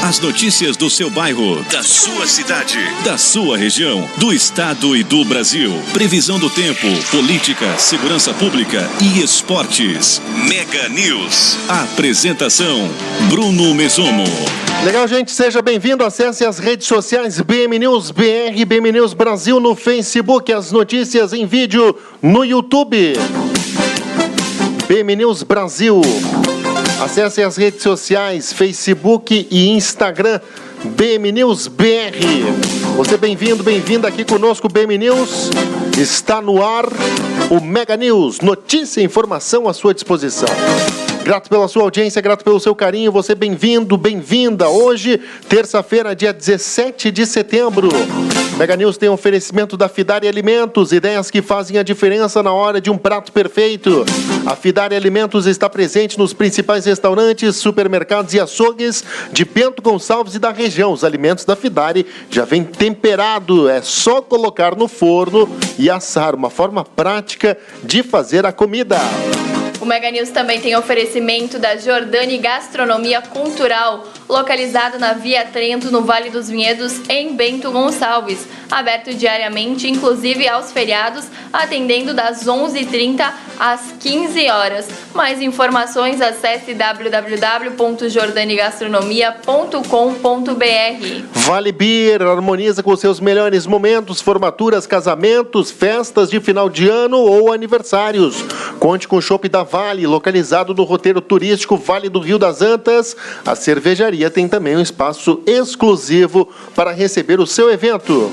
As notícias do seu bairro, da sua cidade, da sua região, do estado e do Brasil. Previsão do tempo, política, segurança pública e esportes. Mega News. Apresentação, Bruno Mesomo. Legal, gente, seja bem-vindo. Acesse as redes sociais BM News BR, BM News Brasil no Facebook, as notícias em vídeo no YouTube. BM News Brasil. Acesse as redes sociais, Facebook e Instagram, BM News BR. Você bem-vindo, bem-vinda aqui conosco, BM News. Está no ar o Mega News, notícia e informação à sua disposição. Grato pela sua audiência, grato pelo seu carinho, você bem-vindo, bem-vinda. Hoje, terça-feira, dia 17 de setembro. Mega News tem oferecimento da Fidari Alimentos, ideias que fazem a diferença na hora de um prato perfeito. A Fidari Alimentos está presente nos principais restaurantes, supermercados e açougues de Bento Gonçalves e da região. Os alimentos da Fidari já vem temperado, é só colocar no forno e assar, uma forma prática de fazer a comida. O Mega News também tem oferecimento da Jordani Gastronomia Cultural, localizado na Via Trento, no Vale dos Vinhedos, em Bento Gonçalves. Aberto diariamente, inclusive aos feriados, atendendo das 11h30 às 15 horas. Mais informações, acesse www.jordanigastronomia.com.br. Vale Beer harmoniza com seus melhores momentos, formaturas, casamentos, festas de final de ano ou aniversários. Conte com o Chopp da Vale, localizado no roteiro turístico Vale do Rio das Antas. A cervejaria tem também um espaço exclusivo para receber o seu evento.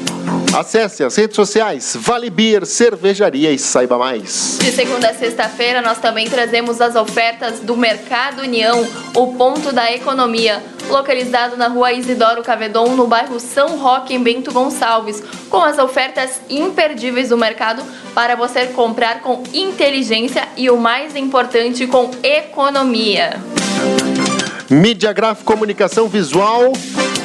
Acesse as redes sociais Vale Beer Cervejaria e saiba mais. De segunda a sexta-feira, nós também trazemos as ofertas do Mercado União, o ponto da economia, localizado na rua Isidoro Cavedon, no bairro São Roque, em Bento Gonçalves, com as ofertas imperdíveis do mercado para você comprar com inteligência e, o mais importante, com economia. Mídia gráfica, comunicação visual.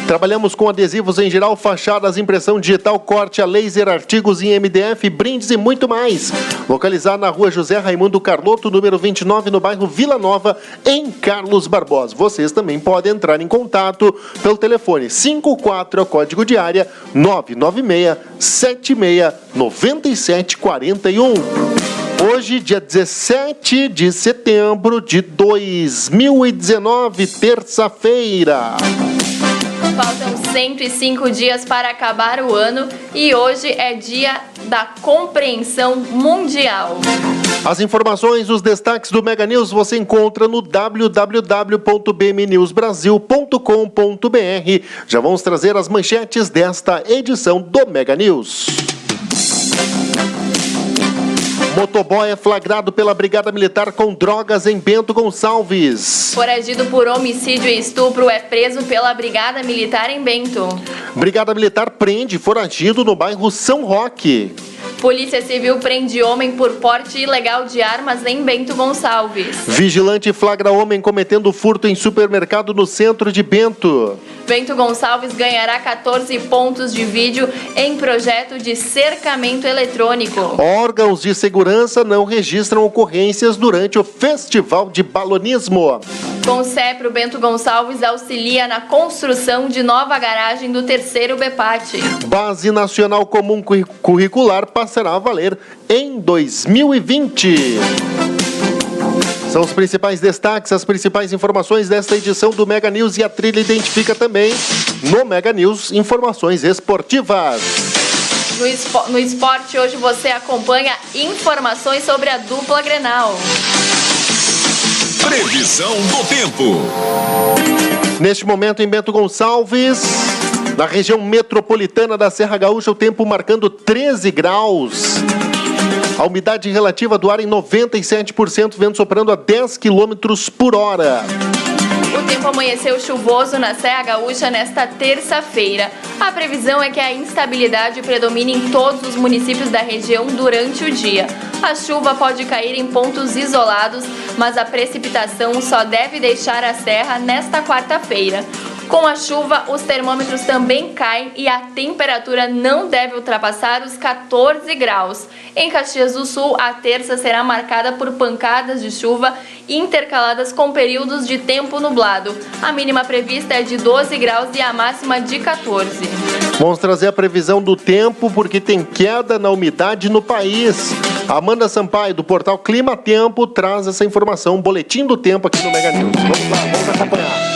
Trabalhamos com adesivos em geral, fachadas, impressão digital, corte a laser, artigos em MDF, brindes e muito mais. Localizado na rua José Raimundo Carlotto, número 29, no bairro Vila Nova, em Carlos Barbosa. Vocês também podem entrar em contato pelo telefone 54, código de área 996-76-9741. Hoje, dia 17 de setembro de 2019, terça-feira. Faltam 105 dias para acabar o ano e hoje é dia da compreensão mundial. As informações, os destaques do Mega News você encontra no www.bmnewsbrasil.com.br. Já vamos trazer as manchetes desta edição do Mega News. Motoboy é flagrado pela Brigada Militar com drogas em Bento Gonçalves. Foragido por homicídio e estupro é preso pela Brigada Militar em Bento. Brigada Militar prende foragido no bairro São Roque. Polícia Civil prende homem por porte ilegal de armas em Bento Gonçalves. Vigilante flagra homem cometendo furto em supermercado no centro de Bento. Bento Gonçalves ganhará 14 pontos de vídeo em projeto de cercamento eletrônico. Órgãos de segurança não registram ocorrências durante o Festival de Balonismo. Concepro Bento Gonçalves auxilia na construção de nova garagem do 3º BPAT. Base Nacional Comum Curricular passará a valer em 2020. São os principais destaques, as principais informações desta edição do Mega News, e a trilha identifica também no Mega News informações esportivas. No esporte, hoje você acompanha informações sobre a dupla Grenal. Previsão do tempo. Neste momento em Bento Gonçalves, na região metropolitana da Serra Gaúcha, o tempo marcando 13 graus. A umidade relativa do ar em 97%, vento soprando a 10 km por hora. O tempo amanheceu chuvoso na Serra Gaúcha nesta terça-feira. A previsão é que a instabilidade predomine em todos os municípios da região durante o dia. A chuva pode cair em pontos isolados, mas a precipitação só deve deixar a serra nesta quarta-feira. Com a chuva, os termômetros também caem e a temperatura não deve ultrapassar os 14 graus. Em Caxias do Sul, a terça será marcada por pancadas de chuva intercaladas com períodos de tempo nublado. A mínima prevista é de 12 graus e a máxima de 14. Vamos trazer a previsão do tempo porque tem queda na umidade no país. Amanda Sampaio, do portal Clima Tempo, traz essa informação, um boletim do tempo aqui no Mega News. Vamos lá, vamos acompanhar.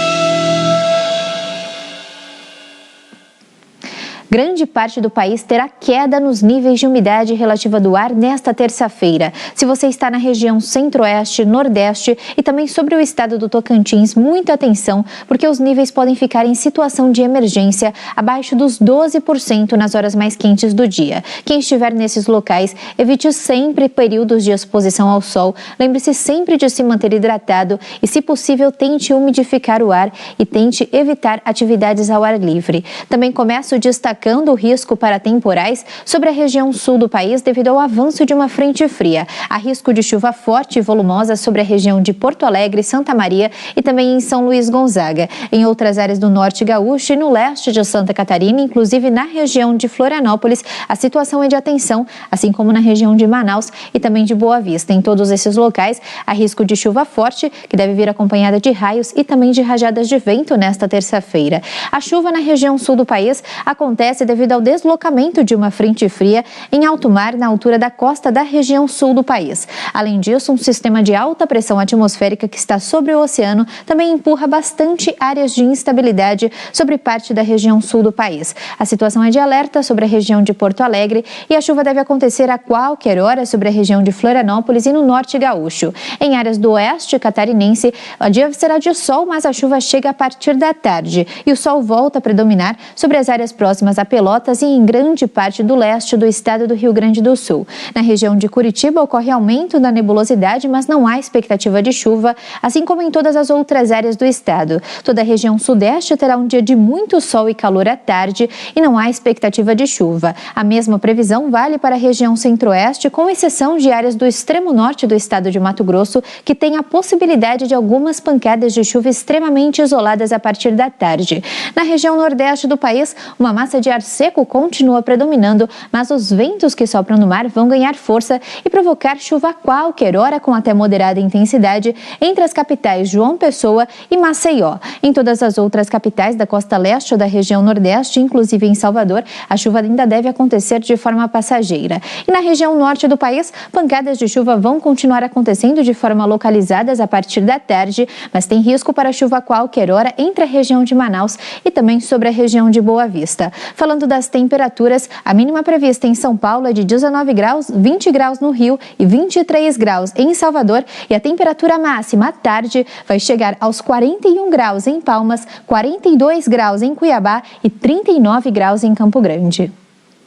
Grande parte do país terá queda nos níveis de umidade relativa do ar nesta terça-feira. Se você está na região centro-oeste, nordeste e também sobre o estado do Tocantins, muita atenção, porque os níveis podem ficar em situação de emergência abaixo dos 12% nas horas mais quentes do dia. Quem estiver nesses locais, evite sempre períodos de exposição ao sol. Lembre-se sempre de se manter hidratado e, se possível, tente umidificar o ar e tente evitar atividades ao ar livre. Também começo destacando o risco para temporais sobre a região sul do país devido ao avanço de uma frente fria. Há risco de chuva forte e volumosa sobre a região de Porto Alegre, Santa Maria e também em São Luís Gonzaga. Em outras áreas do norte gaúcho e no leste de Santa Catarina, inclusive na região de Florianópolis, a situação é de atenção, assim como na região de Manaus e também de Boa Vista. Em todos esses locais, há risco de chuva forte, que deve vir acompanhada de raios e também de rajadas de vento nesta terça-feira. A chuva na região sul do país acontece devido ao deslocamento de uma frente fria em alto mar na altura da costa da região sul do país. Além disso, um sistema de alta pressão atmosférica que está sobre o oceano também empurra bastante áreas de instabilidade sobre parte da região sul do país. A situação é de alerta sobre a região de Porto Alegre e a chuva deve acontecer a qualquer hora sobre a região de Florianópolis e no norte gaúcho. Em áreas do oeste catarinense, o dia será de sol, mas a chuva chega a partir da tarde e o sol volta a predominar sobre as áreas próximas a Pelotas e em grande parte do leste do estado do Rio Grande do Sul. Na região de Curitiba ocorre aumento da nebulosidade, mas não há expectativa de chuva, assim como em todas as outras áreas do estado. Toda a região sudeste terá um dia de muito sol e calor à tarde e não há expectativa de chuva. A mesma previsão vale para a região centro-oeste, com exceção de áreas do extremo norte do estado de Mato Grosso, que tem a possibilidade de algumas pancadas de chuva extremamente isoladas a partir da tarde. Na região nordeste do país, uma massa de ar seco continua predominando, mas os ventos que sopram no mar vão ganhar força e provocar chuva a qualquer hora com até moderada intensidade entre as capitais João Pessoa e Maceió. Em todas as outras capitais da costa leste ou da região nordeste, inclusive em Salvador, a chuva ainda deve acontecer de forma passageira. E na região norte do país, pancadas de chuva vão continuar acontecendo de forma localizadas a partir da tarde, mas tem risco para chuva a qualquer hora entre a região de Manaus e também sobre a região de Boa Vista. Falando das temperaturas, a mínima prevista em São Paulo é de 19 graus, 20 graus no Rio e 23 graus em Salvador, e a temperatura máxima à tarde vai chegar aos 41 graus em Palmas, 42 graus em Cuiabá e 39 graus em Campo Grande.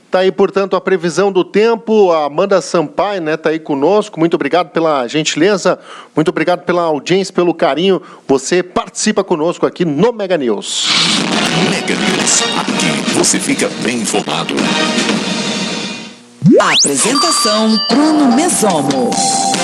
Tá aí, portanto, a previsão do tempo. A Amanda Sampaio, né, tá aí conosco. Muito obrigado pela gentileza, muito obrigado pela audiência, pelo carinho. Você participa conosco aqui no Mega News. Mega News, aqui você fica bem informado. Apresentação Bruno Mesomo.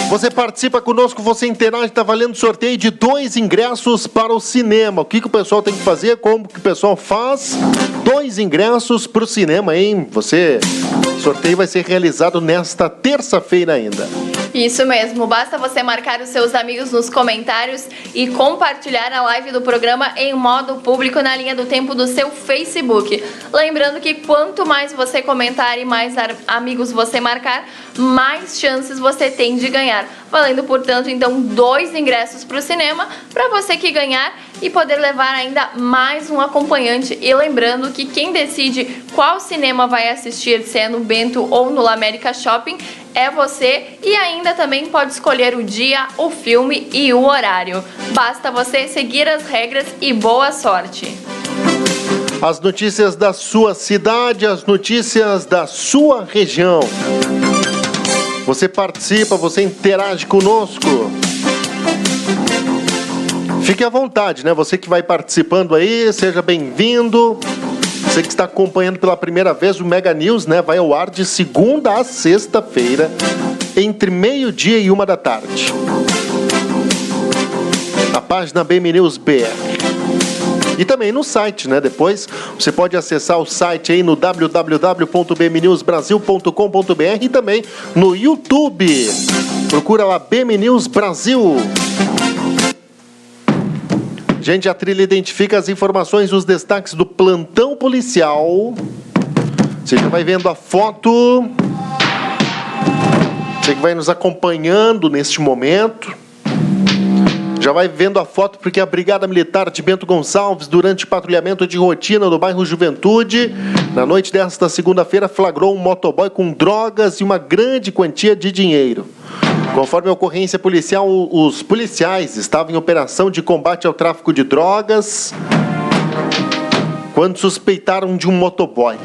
Você participa conosco, você interage, está valendo sorteio de 2 ingressos para o cinema. O que o pessoal tem que fazer? Como que o pessoal faz? 2 ingressos para o cinema, hein? O sorteio vai ser realizado nesta terça-feira ainda. Isso mesmo, basta você marcar os seus amigos nos comentários e compartilhar a live do programa em modo público na linha do tempo do seu Facebook. Lembrando que quanto mais você comentar e mais amigos você marcar, mais chances você tem de ganhar. Valendo, portanto, então 2 ingressos para o cinema para você que ganhar e poder levar ainda mais um acompanhante. E lembrando que quem decide qual cinema vai assistir, se é no Bento ou no La América Shopping, é você, e ainda também pode escolher o dia, o filme e o horário. Basta você seguir as regras e boa sorte! As notícias da sua cidade, as notícias da sua região. Você participa, você interage conosco. Fique à vontade, né? Você que vai participando aí, seja bem-vindo. Você que está acompanhando pela primeira vez o Mega News, né? Vai ao ar de segunda a sexta-feira, entre 12h e 1h da tarde. Na página BM News BR. E também no site, né? Depois você pode acessar o site aí no www.bmnewsbrasil.com.br e também no YouTube. Procura lá BM News Brasil. Gente, a trilha identifica as informações, os destaques do plantão policial. Você já vai vendo a foto. Você que vai nos acompanhando neste momento. Já vai vendo a foto porque a Brigada Militar de Bento Gonçalves, durante patrulhamento de rotina no bairro Juventude, na noite desta segunda-feira, flagrou um motoboy com drogas e uma grande quantia de dinheiro. Conforme a ocorrência policial, os policiais estavam em operação de combate ao tráfico de drogas quando suspeitaram de um motoboy.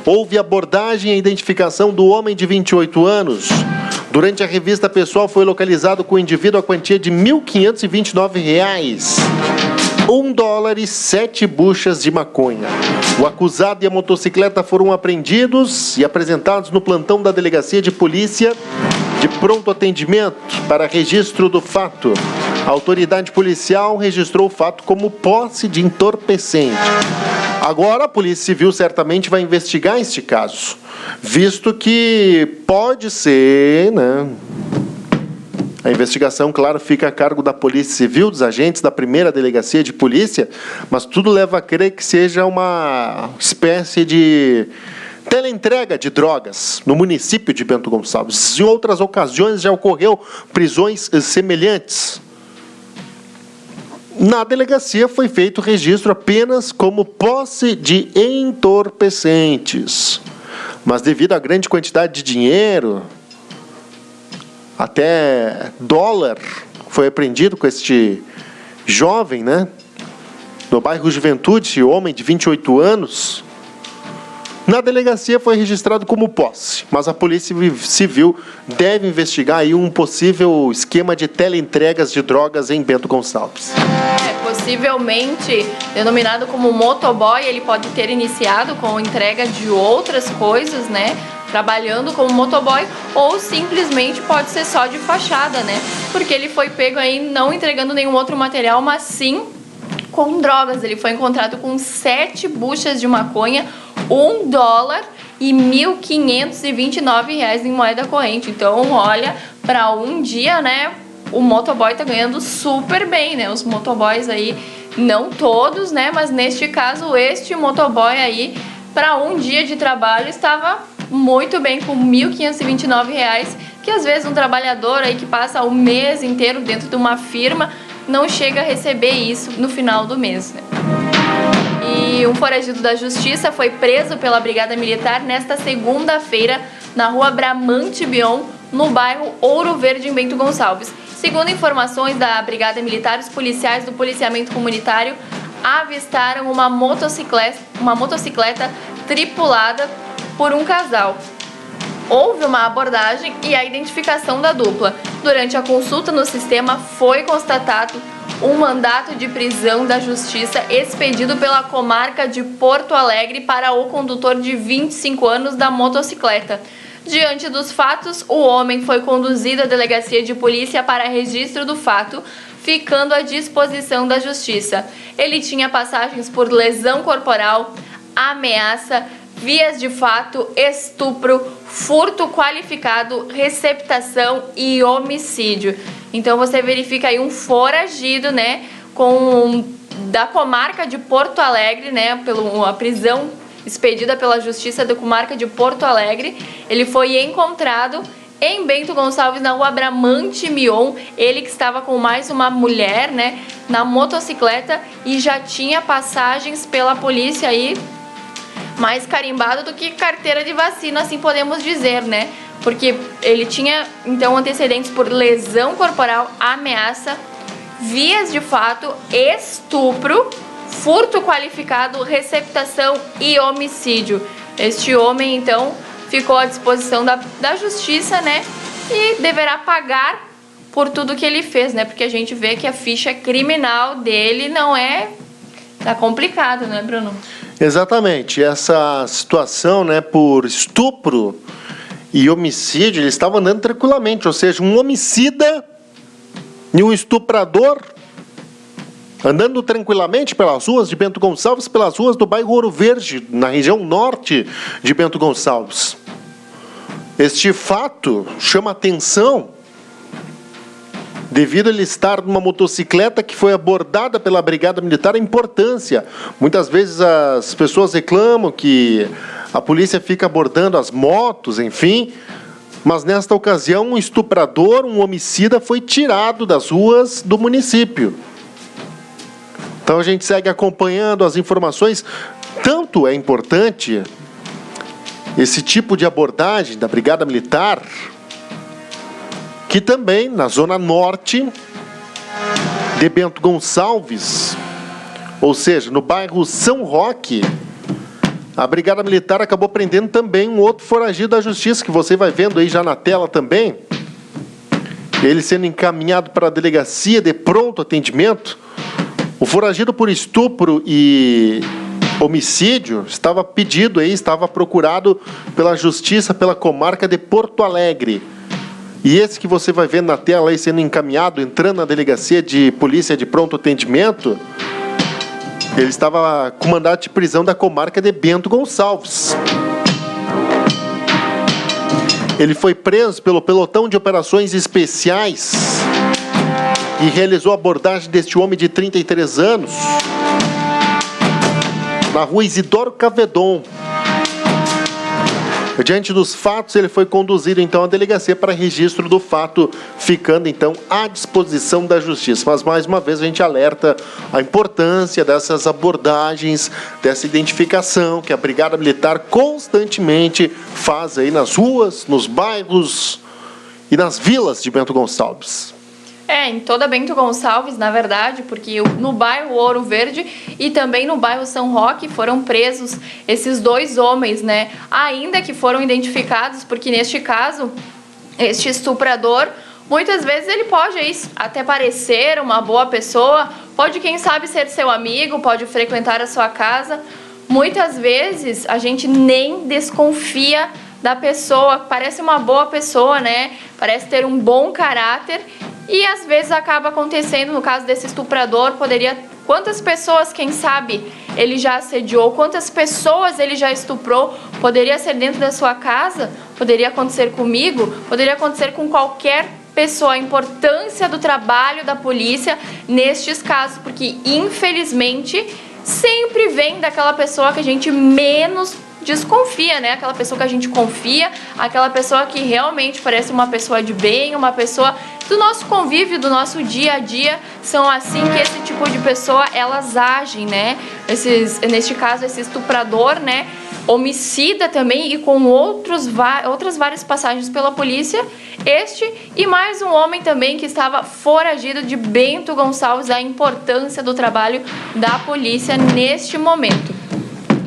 Houve abordagem e identificação do homem de 28 anos. Durante a revista pessoal, foi localizado com o indivíduo a quantia de R$ 1.529, $1 e 7 buchas de maconha. O acusado e a motocicleta foram apreendidos e apresentados no plantão da Delegacia de Polícia de pronto atendimento para registro do fato. A autoridade policial registrou o fato como posse de entorpecente. Agora, a Polícia Civil certamente vai investigar este caso, visto que pode ser, né? A investigação, claro, fica a cargo da Polícia Civil, dos agentes da primeira delegacia de polícia, mas tudo leva a crer que seja uma espécie de teleentrega de drogas no município de Bento Gonçalves. Em outras ocasiões já ocorreu prisões semelhantes. Na delegacia foi feito registro apenas como posse de entorpecentes. Mas devido à grande quantidade de dinheiro, até dólar foi apreendido com este jovem, né? No bairro Juventude, esse homem de 28 anos. Na delegacia foi registrado como posse, mas a Polícia Civil deve investigar aí um possível esquema de teleentregas de drogas em Bento Gonçalves. Possivelmente denominado como motoboy, ele pode ter iniciado com entrega de outras coisas, né? Trabalhando como motoboy, ou simplesmente pode ser só de fachada, né? Porque ele foi pego aí não entregando nenhum outro material, mas sim com drogas. Ele foi encontrado com 7 buchas de maconha, $1 e R$ 1.529 em moeda corrente. Então, olha, para um dia, né, o motoboy tá ganhando super bem, né? Os motoboys aí, não todos, né, mas neste caso, este motoboy aí, para um dia de trabalho, estava muito bem com R$ 1.529, que às vezes um trabalhador aí que passa o mês inteiro dentro de uma firma não chega a receber isso no final do mês, né? E um foragido da Justiça foi preso pela Brigada Militar nesta segunda-feira na rua Bramante Bion, no bairro Ouro Verde, em Bento Gonçalves. Segundo informações da Brigada Militar, os policiais do policiamento comunitário avistaram uma motocicleta tripulada por um casal. Houve uma abordagem e a identificação da dupla. Durante a consulta no sistema, foi constatado um mandato de prisão da Justiça expedido pela comarca de Porto Alegre para o condutor de 25 anos da motocicleta. Diante dos fatos, o homem foi conduzido à delegacia de polícia para registro do fato, ficando à disposição da Justiça. Ele tinha passagens por lesão corporal, ameaça, vias de fato, estupro, furto qualificado, receptação e homicídio. Então você verifica aí um foragido, né, da comarca de Porto Alegre, né, a prisão expedida pela Justiça da comarca de Porto Alegre. Ele foi encontrado em Bento Gonçalves, na rua Bramante Mion. Ele que estava com mais uma mulher, né, na motocicleta e já tinha passagens pela polícia aí, mais carimbado do que carteira de vacina, assim podemos dizer, né? Porque ele tinha, então, antecedentes por lesão corporal, ameaça, vias de fato, estupro, furto qualificado, receptação e homicídio. Este homem, então, ficou à disposição da Justiça, né? E deverá pagar por tudo que ele fez, né? Porque a gente vê que a ficha criminal dele não é... Tá complicado, né, Bruno? Exatamente. Essa situação, né, por estupro e homicídio, ele estava andando tranquilamente, ou seja, um homicida e um estuprador andando tranquilamente pelas ruas de Bento Gonçalves, pelas ruas do bairro Ouro Verde, na região norte de Bento Gonçalves. Este fato chama atenção devido a ele estar numa motocicleta que foi abordada pela Brigada Militar. A importância. Muitas vezes as pessoas reclamam que a polícia fica abordando as motos, enfim, mas nesta ocasião um estuprador, um homicida foi tirado das ruas do município. Então a gente segue acompanhando as informações. Tanto é importante esse tipo de abordagem da Brigada Militar, que também na zona norte de Bento Gonçalves, ou seja, no bairro São Roque, a Brigada Militar acabou prendendo também um outro foragido da justiça, que você vai vendo aí já na tela também. Ele sendo encaminhado para a delegacia de pronto atendimento. O foragido por estupro e homicídio estava pedido aí, estava procurado pela justiça, pela comarca de Porto Alegre. E esse que você vai ver na tela aí sendo encaminhado, entrando na delegacia de polícia de pronto atendimento, ele estava com mandado de prisão da comarca de Bento Gonçalves. Ele foi preso pelo pelotão de operações especiais e realizou a abordagem deste homem de 33 anos na rua Isidoro Cavedon. Diante dos fatos, ele foi conduzido então à delegacia para registro do fato, ficando então à disposição da justiça. Mas mais uma vez a gente alerta a importância dessas abordagens, dessa identificação que a Brigada Militar constantemente faz aí nas ruas, nos bairros e nas vilas de Bento Gonçalves. Em toda Bento Gonçalves, na verdade, porque no bairro Ouro Verde e também no bairro São Roque foram presos esses dois homens, né? Ainda que foram identificados, porque neste caso, este estuprador, muitas vezes ele pode até parecer uma boa pessoa, pode, quem sabe, ser seu amigo, pode frequentar a sua casa. Muitas vezes a gente nem desconfia da pessoa, parece uma boa pessoa, né? Parece ter um bom caráter. E às vezes acaba acontecendo, no caso desse estuprador, quantas pessoas, quem sabe, ele já assediou, quantas pessoas ele já estuprou, poderia ser dentro da sua casa, poderia acontecer comigo, poderia acontecer com qualquer pessoa. A importância do trabalho da polícia nestes casos, porque infelizmente sempre vem daquela pessoa que a gente menos desconfia, né? Aquela pessoa que a gente confia, aquela pessoa que realmente parece uma pessoa de bem, uma pessoa do nosso convívio, do nosso dia a dia. São assim que esse tipo de pessoa, elas agem, né? Neste caso, esse estuprador, né? Homicida também, e com outras várias passagens pela polícia. Este e mais um homem também que estava foragido de Bento Gonçalves. A importância do trabalho da polícia neste momento.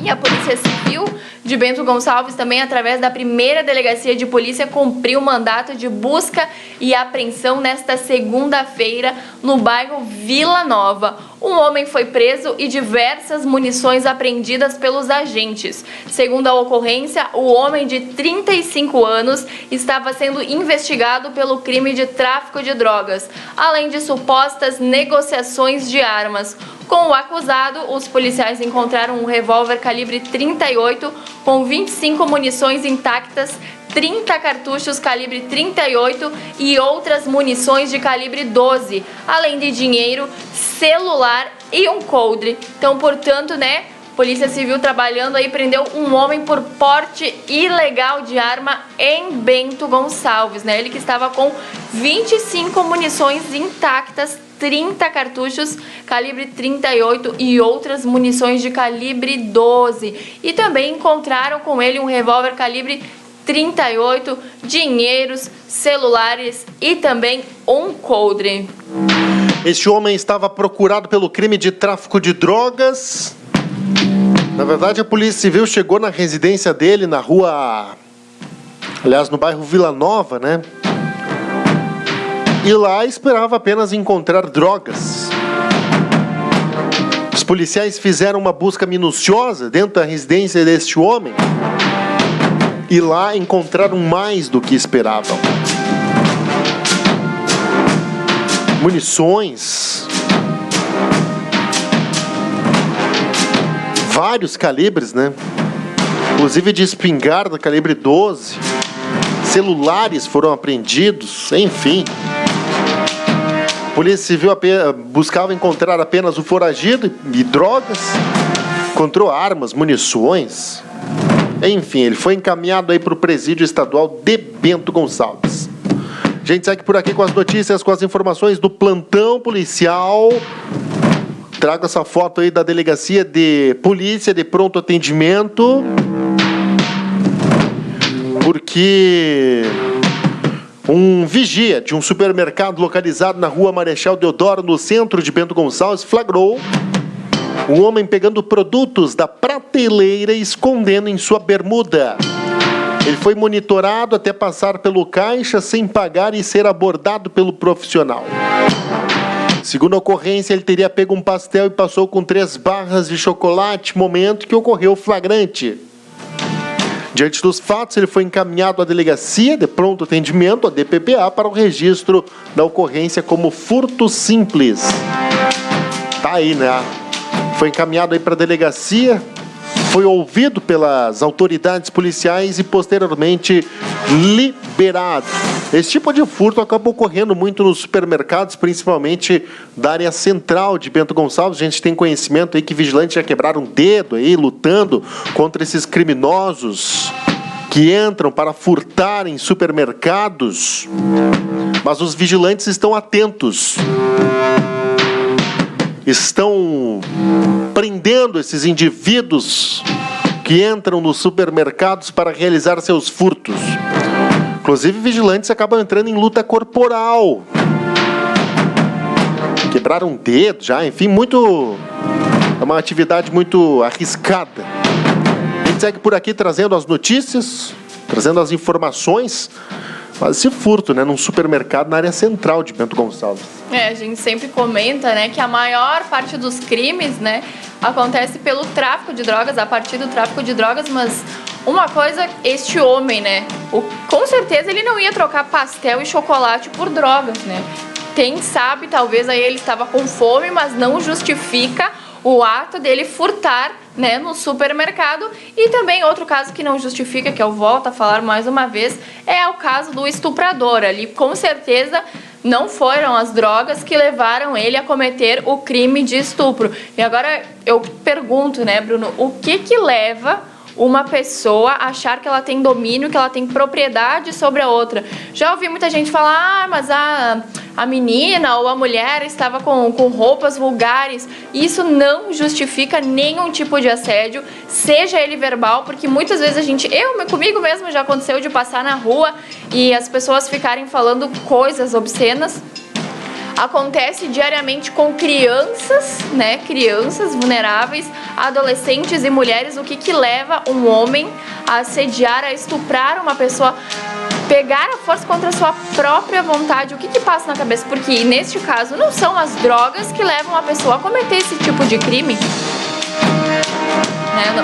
E a Polícia Civil de Bento Gonçalves também, através da primeira delegacia de polícia, cumpriu o mandato de busca e apreensão nesta segunda-feira no bairro Vila Nova. Um homem foi preso e diversas munições apreendidas pelos agentes. Segundo a ocorrência, o homem de 35 anos estava sendo investigado pelo crime de tráfico de drogas, além de supostas negociações de armas. Com o acusado, os policiais encontraram um revólver calibre 38 com 25 munições intactas, 30 cartuchos calibre 38 e outras munições de calibre 12, além de dinheiro, celular e um coldre. Então, portanto, né, Polícia Civil trabalhando aí, prendeu um homem por porte ilegal de arma em Bento Gonçalves, né? Ele que estava com 25 munições intactas, 30 cartuchos calibre 38 e outras munições de calibre 12. E também encontraram com ele um revólver calibre 38, dinheiros, celulares e também um coldre. Este homem estava procurado pelo crime de tráfico de drogas. Na verdade, a Polícia Civil chegou na residência dele, na rua... Aliás, no bairro Vila Nova, né? E lá esperava apenas encontrar drogas. Os policiais fizeram uma busca minuciosa dentro da residência deste homem. E lá encontraram mais do que esperavam. Munições, vários calibres, né? Inclusive de espingarda calibre 12, celulares foram apreendidos, enfim. A Polícia Civil buscava encontrar apenas o foragido e drogas, encontrou armas, munições. Enfim, ele foi encaminhado aí para o presídio estadual de Bento Gonçalves. A gente segue por aqui com as notícias, com as informações do plantão policial. Trago essa foto aí da delegacia de polícia de pronto atendimento. Porque um vigia de um supermercado localizado na rua Marechal Deodoro, no centro de Bento Gonçalves, flagrou um homem pegando produtos da prateleira e escondendo em sua bermuda. Ele foi monitorado até passar pelo caixa sem pagar e ser abordado pelo profissional. Segundo a ocorrência, ele teria pego um pastel e passou com 3 barras de chocolate, momento que ocorreu o flagrante. Diante dos fatos, ele foi encaminhado à delegacia de pronto atendimento, a DPPA, para o registro da ocorrência como furto simples. Tá aí, né? Foi encaminhado aí para a delegacia, foi ouvido pelas autoridades policiais e posteriormente liberado. Esse tipo de furto acaba ocorrendo muito nos supermercados, principalmente da área central de Bento Gonçalves. A gente tem conhecimento aí que vigilantes já quebraram um dedo aí, lutando contra esses criminosos que entram para furtar em supermercados. Mas os vigilantes estão atentos. Estão prendendo esses indivíduos que entram nos supermercados para realizar seus furtos. Inclusive, vigilantes acabam entrando em luta corporal. Quebraram um dedo já, enfim, é uma atividade muito arriscada. A gente segue por aqui trazendo as notícias, trazendo as informações. Mas esse furto, né, num supermercado na área central de Bento Gonçalves. A gente sempre comenta, né, que a maior parte dos crimes, né, acontece pelo tráfico de drogas, a partir do tráfico de drogas, mas uma coisa, este homem, né, com certeza ele não ia trocar pastel e chocolate por drogas, né. Quem sabe, talvez aí ele estava com fome, mas não justifica o ato dele furtar, né, no supermercado. E também outro caso que não justifica, que eu volto a falar mais uma vez, é o caso do estuprador. Ali, com certeza, não foram as drogas que levaram ele a cometer o crime de estupro. E agora eu pergunto, né, Bruno, o que leva uma pessoa a achar que ela tem domínio, que ela tem propriedade sobre a outra? Já ouvi muita gente falar, mas a menina ou a mulher estava com roupas vulgares. Isso não justifica nenhum tipo de assédio, seja ele verbal, porque muitas vezes comigo mesmo já aconteceu de passar na rua e as pessoas ficarem falando coisas obscenas. Acontece diariamente com crianças, né? Crianças vulneráveis, adolescentes e mulheres. O que leva um homem a assediar, a estuprar uma pessoa, pegar a força contra a sua própria vontade? O que passa na cabeça? Porque neste caso não são as drogas que levam a pessoa a cometer esse tipo de crime. Né?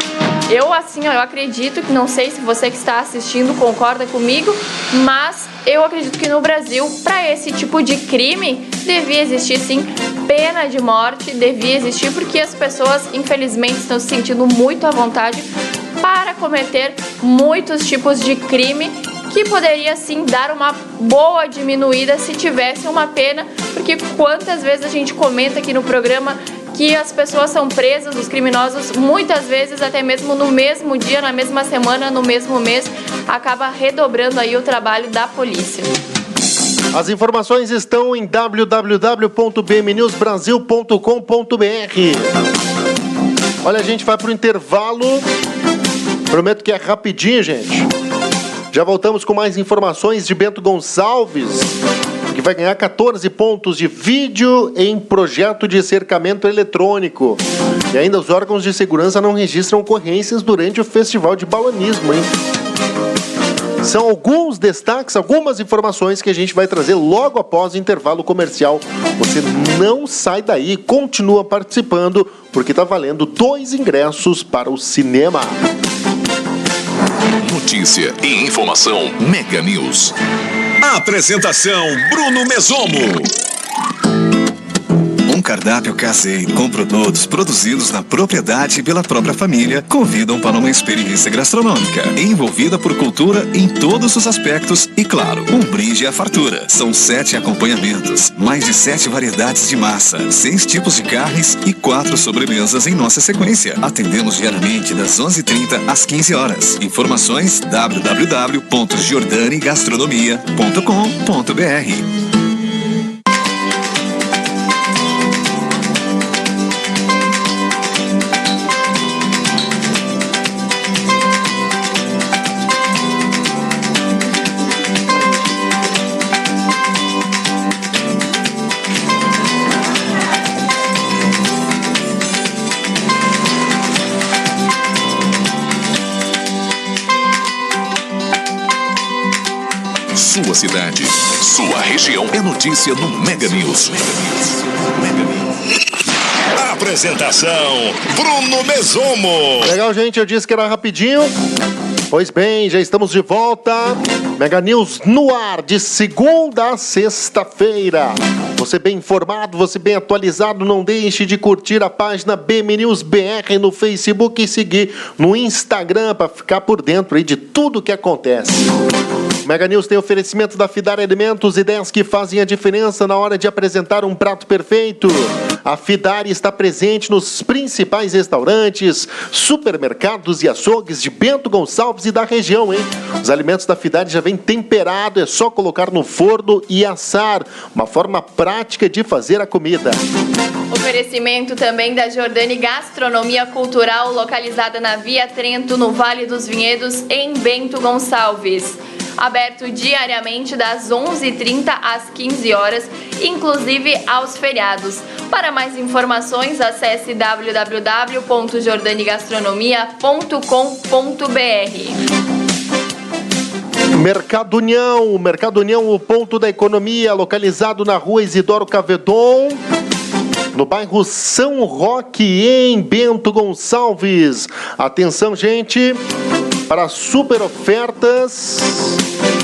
Eu acredito que, não sei se você que está assistindo concorda comigo, mas eu acredito que no Brasil, para esse tipo de crime, devia existir sim pena de morte, devia existir, porque as pessoas, infelizmente, estão se sentindo muito à vontade para cometer muitos tipos de crime, que poderia sim dar uma boa diminuída se tivesse uma pena, porque quantas vezes a gente comenta aqui no programa que as pessoas são presas, os criminosos, muitas vezes até mesmo no mesmo dia, na mesma semana, no mesmo mês, acaba redobrando aí o trabalho da polícia. As informações estão em www.bmnewsbrasil.com.br. Olha, a gente vai para o intervalo. Prometo que é rapidinho, gente. Já voltamos com mais informações de Bento Gonçalves, que vai ganhar 14 pontos de vídeo em projeto de cercamento eletrônico. E ainda os órgãos de segurança não registram ocorrências durante o festival de balonismo, hein? São alguns destaques, algumas informações que a gente vai trazer logo após o intervalo comercial. Você não sai daí, continua participando, porque está valendo 2 ingressos para o cinema. Notícia e informação Mega News. Apresentação Bruno Mesomo. Um Um cardápio caseiro com produtos produzidos na propriedade e pela própria família convidam para uma experiência gastronômica envolvida por cultura em todos os aspectos e, claro, um brinde à fartura. São 7 acompanhamentos, mais de 7 variedades de massa, 6 tipos de carnes e 4 sobremesas em nossa sequência. Atendemos diariamente das 11h30 às 15 horas. Informações www.jordanigastronomia.com.br. Sua cidade, sua região é notícia no Mega News. Apresentação: Bruno Mesomo. Legal, gente, eu disse que era rapidinho. Pois bem, já estamos de volta. Mega News no ar, de segunda a sexta-feira. Você bem informado, você bem atualizado, não deixe de curtir a página BM News BR no Facebook e seguir no Instagram para ficar por dentro aí de tudo que acontece. O Mega News tem oferecimento da Fidar Alimentos, ideias que fazem a diferença na hora de apresentar um prato perfeito. A Fidar está presente nos principais restaurantes, supermercados e açougues de Bento Gonçalves e da região, hein? Os alimentos da Fidar já vêm temperado, é só colocar no forno e assar. Uma forma prática de fazer a comida. Oferecimento também da Jordani Gastronomia Cultural, localizada na Via Trento, no Vale dos Vinhedos, em Bento Gonçalves. Aberto diariamente das 11h30 às 15 horas, inclusive aos feriados. Para mais informações, acesse www.jordanigastronomia.com.br. Mercado União, o ponto da economia, localizado na rua Isidoro Cavedon, no bairro São Roque, em Bento Gonçalves. Atenção, gente, para super ofertas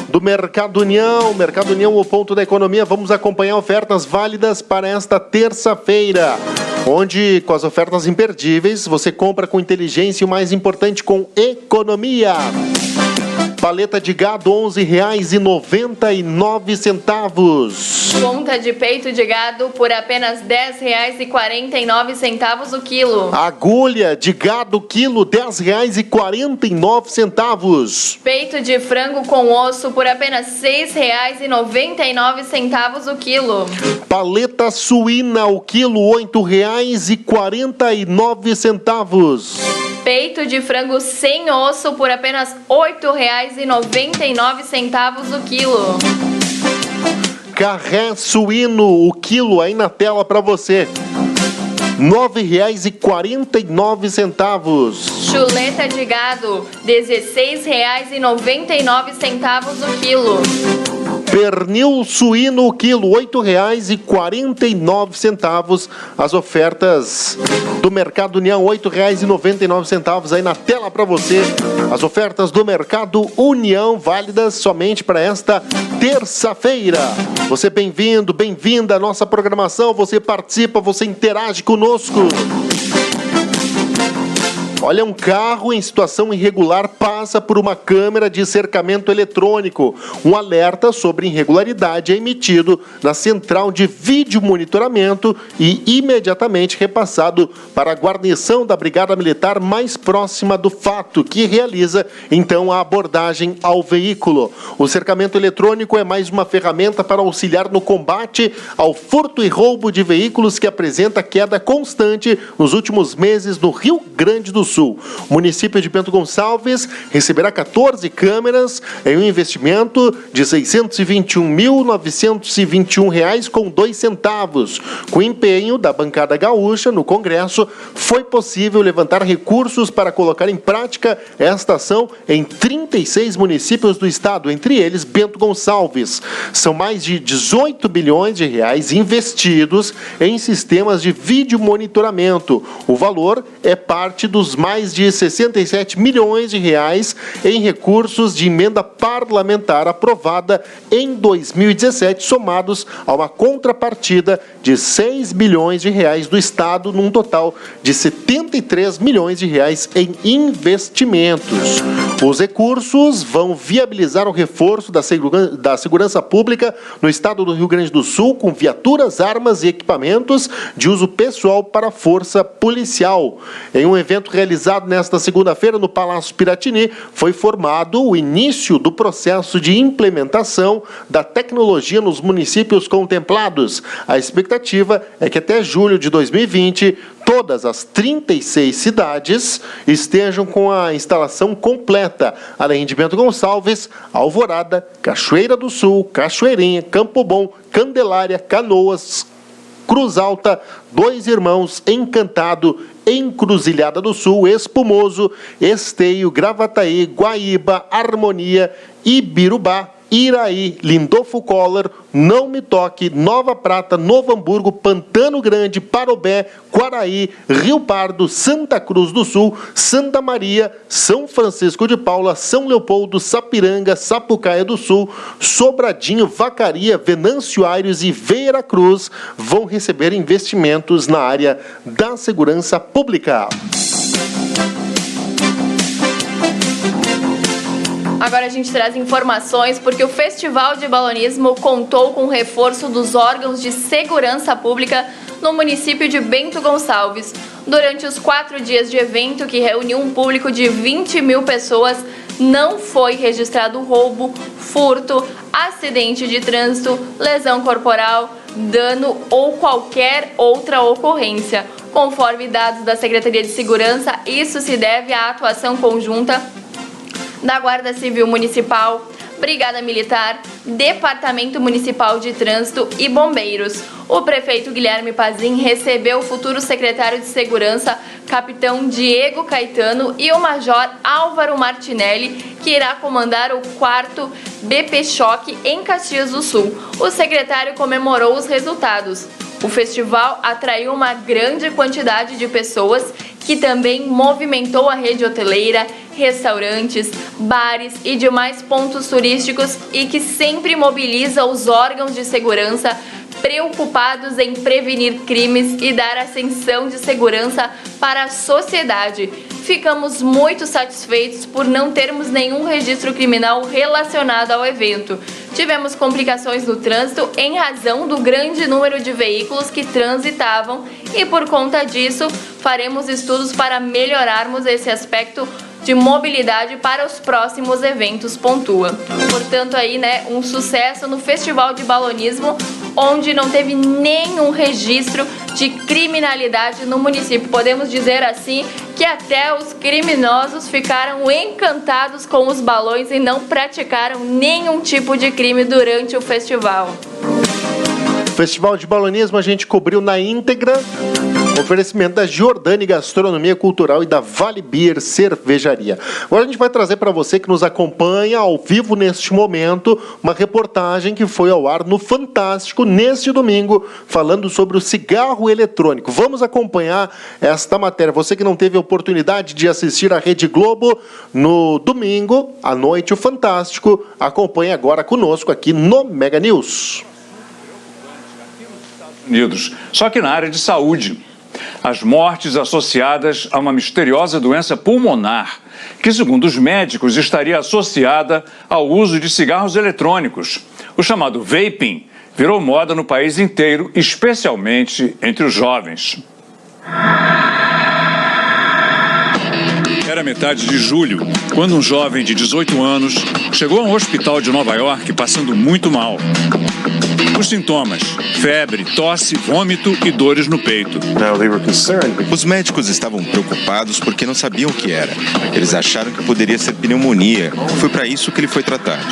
do Mercado União, o ponto da economia. Vamos acompanhar ofertas válidas para esta terça-feira, onde, com as ofertas imperdíveis, você compra com inteligência e, o mais importante, com economia. Paleta de gado, R$11,99. Ponta de peito de gado por apenas R$10,49 o quilo. Agulha de gado quilo, R$10,49. Peito de frango com osso por apenas R$6,99 o quilo. Paleta suína, o quilo, R$8,49. Peito de frango sem osso por apenas R$8,99 o quilo. Carré suíno, o quilo, aí na tela para você, R$9,49. Chuleta de gado, R$16,99 o quilo. Pernil suíno, o quilo, R$8,49. As ofertas do Mercado União, R$8,99 aí na tela para você. As ofertas do Mercado União, válidas somente para esta terça-feira. Você bem-vindo, bem-vinda à nossa programação. Você participa, você interage conosco. Olha, um carro em situação irregular passa por uma câmera de cercamento eletrônico. Um alerta sobre irregularidade é emitido na central de vídeo monitoramento e imediatamente repassado para a guarnição da Brigada Militar mais próxima do fato, que realiza, então, a abordagem ao veículo. O cercamento eletrônico é mais uma ferramenta para auxiliar no combate ao furto e roubo de veículos, que apresenta queda constante nos últimos meses no Rio Grande do Sul. O município de Bento Gonçalves receberá 14 câmeras em um investimento de R$ 621.921,02. Com o empenho da bancada gaúcha no Congresso, foi possível levantar recursos para colocar em prática esta ação em 36 municípios do estado, entre eles Bento Gonçalves. São mais de 18 bilhões de reais investidos em sistemas de vídeo monitoramento. O valor é parte dos mais mais de 67 milhões de reais em recursos de emenda parlamentar aprovada em 2017, somados a uma contrapartida de 6 bilhões de reais do Estado, num total de 73 milhões de reais em investimentos. Os recursos vão viabilizar o reforço da segurança pública no estado do Rio Grande do Sul, com viaturas, armas e equipamentos de uso pessoal para a força policial. Em um evento realizado nesta segunda-feira no Palácio Piratini, foi formado o início do processo de implementação da tecnologia nos municípios contemplados. A expectativa é que até julho de 2020, todas as 36 cidades estejam com a instalação completa, além de Bento Gonçalves, Alvorada, Cachoeira do Sul, Cachoeirinha, Campo Bom, Candelária, Canoas, Cruz Alta, Dois Irmãos, Encantado, Encruzilhada do Sul, Espumoso, Esteio, Gravataí, Guaíba, Harmonia, Ibirubá, Iraí, Lindolfo Collor, Não Me Toque, Nova Prata, Novo Hamburgo, Pantano Grande, Parobé, Quaraí, Rio Pardo, Santa Cruz do Sul, Santa Maria, São Francisco de Paula, São Leopoldo, Sapiranga, Sapucaia do Sul, Sobradinho, Vacaria, Venâncio Aires e Vera Cruz vão receber investimentos na área da segurança pública. Agora a gente traz informações porque o Festival de Balonismo contou com o reforço dos órgãos de segurança pública no município de Bento Gonçalves. Durante os 4 dias de evento, que reuniu um público de 20 mil pessoas, não foi registrado roubo, furto, acidente de trânsito, lesão corporal, dano ou qualquer outra ocorrência. Conforme dados da Secretaria de Segurança, isso se deve à atuação conjunta da Guarda Civil Municipal, Brigada Militar, Departamento Municipal de Trânsito e Bombeiros. O prefeito Guilherme Pazin recebeu o futuro secretário de Segurança, capitão Diego Caetano, e o major Álvaro Martinelli, que irá comandar o 4º BP Choque em Caxias do Sul. O secretário comemorou os resultados. O festival atraiu uma grande quantidade de pessoas, que também movimentou a rede hoteleira, restaurantes, bares e demais pontos turísticos, e que sempre mobiliza os órgãos de segurança preocupados em prevenir crimes e dar ascensão de segurança para a sociedade. Ficamos muito satisfeitos por não termos nenhum registro criminal relacionado ao evento. Tivemos complicações no trânsito em razão do grande número de veículos que transitavam e, por conta disso, faremos estudos para melhorarmos esse aspecto de mobilidade para os próximos eventos, pontua. Portanto, aí, um sucesso no Festival de Balonismo, onde não teve nenhum registro de criminalidade no município. Podemos dizer assim que até os criminosos ficaram encantados com os balões e não praticaram nenhum tipo de crime durante o festival. Festival de Balonismo a gente cobriu na íntegra. Oferecimento da Giordani Gastronomia Cultural e da Vale Beer Cervejaria. Agora a gente vai trazer para você que nos acompanha ao vivo neste momento uma reportagem que foi ao ar no Fantástico neste domingo, falando sobre o cigarro eletrônico. Vamos acompanhar esta matéria. Você que não teve a oportunidade de assistir à Rede Globo no domingo à noite, o Fantástico, acompanhe agora conosco aqui no Mega News. Só que na área de saúde. As mortes associadas a uma misteriosa doença pulmonar, que, segundo os médicos, estaria associada ao uso de cigarros eletrônicos. O chamado vaping virou moda no país inteiro, especialmente entre os jovens. Era metade de julho, quando um jovem de 18 anos chegou a um hospital de Nova York passando muito mal. Os sintomas: febre, tosse, vômito e dores no peito. Os médicos estavam preocupados porque não sabiam o que era. Eles acharam que poderia ser pneumonia. Foi para isso que ele foi tratado.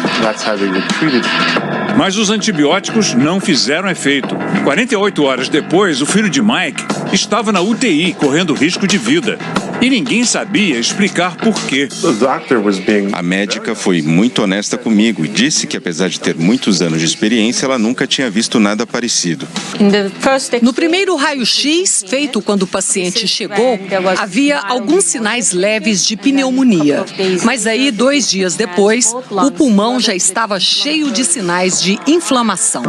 Mas os antibióticos não fizeram efeito. 48 horas depois, o filho de Mike estava na UTI, correndo risco de vida. E ninguém sabia explicar por quê. A médica foi muito honesta comigo e disse que, apesar de ter muitos anos de experiência, ela nunca tinha visto nada parecido. No primeiro raio-x, feito quando o paciente chegou, havia alguns sinais leves de pneumonia. Mas aí, 2 dias depois, o pulmão já estava cheio de sinais de inflamação.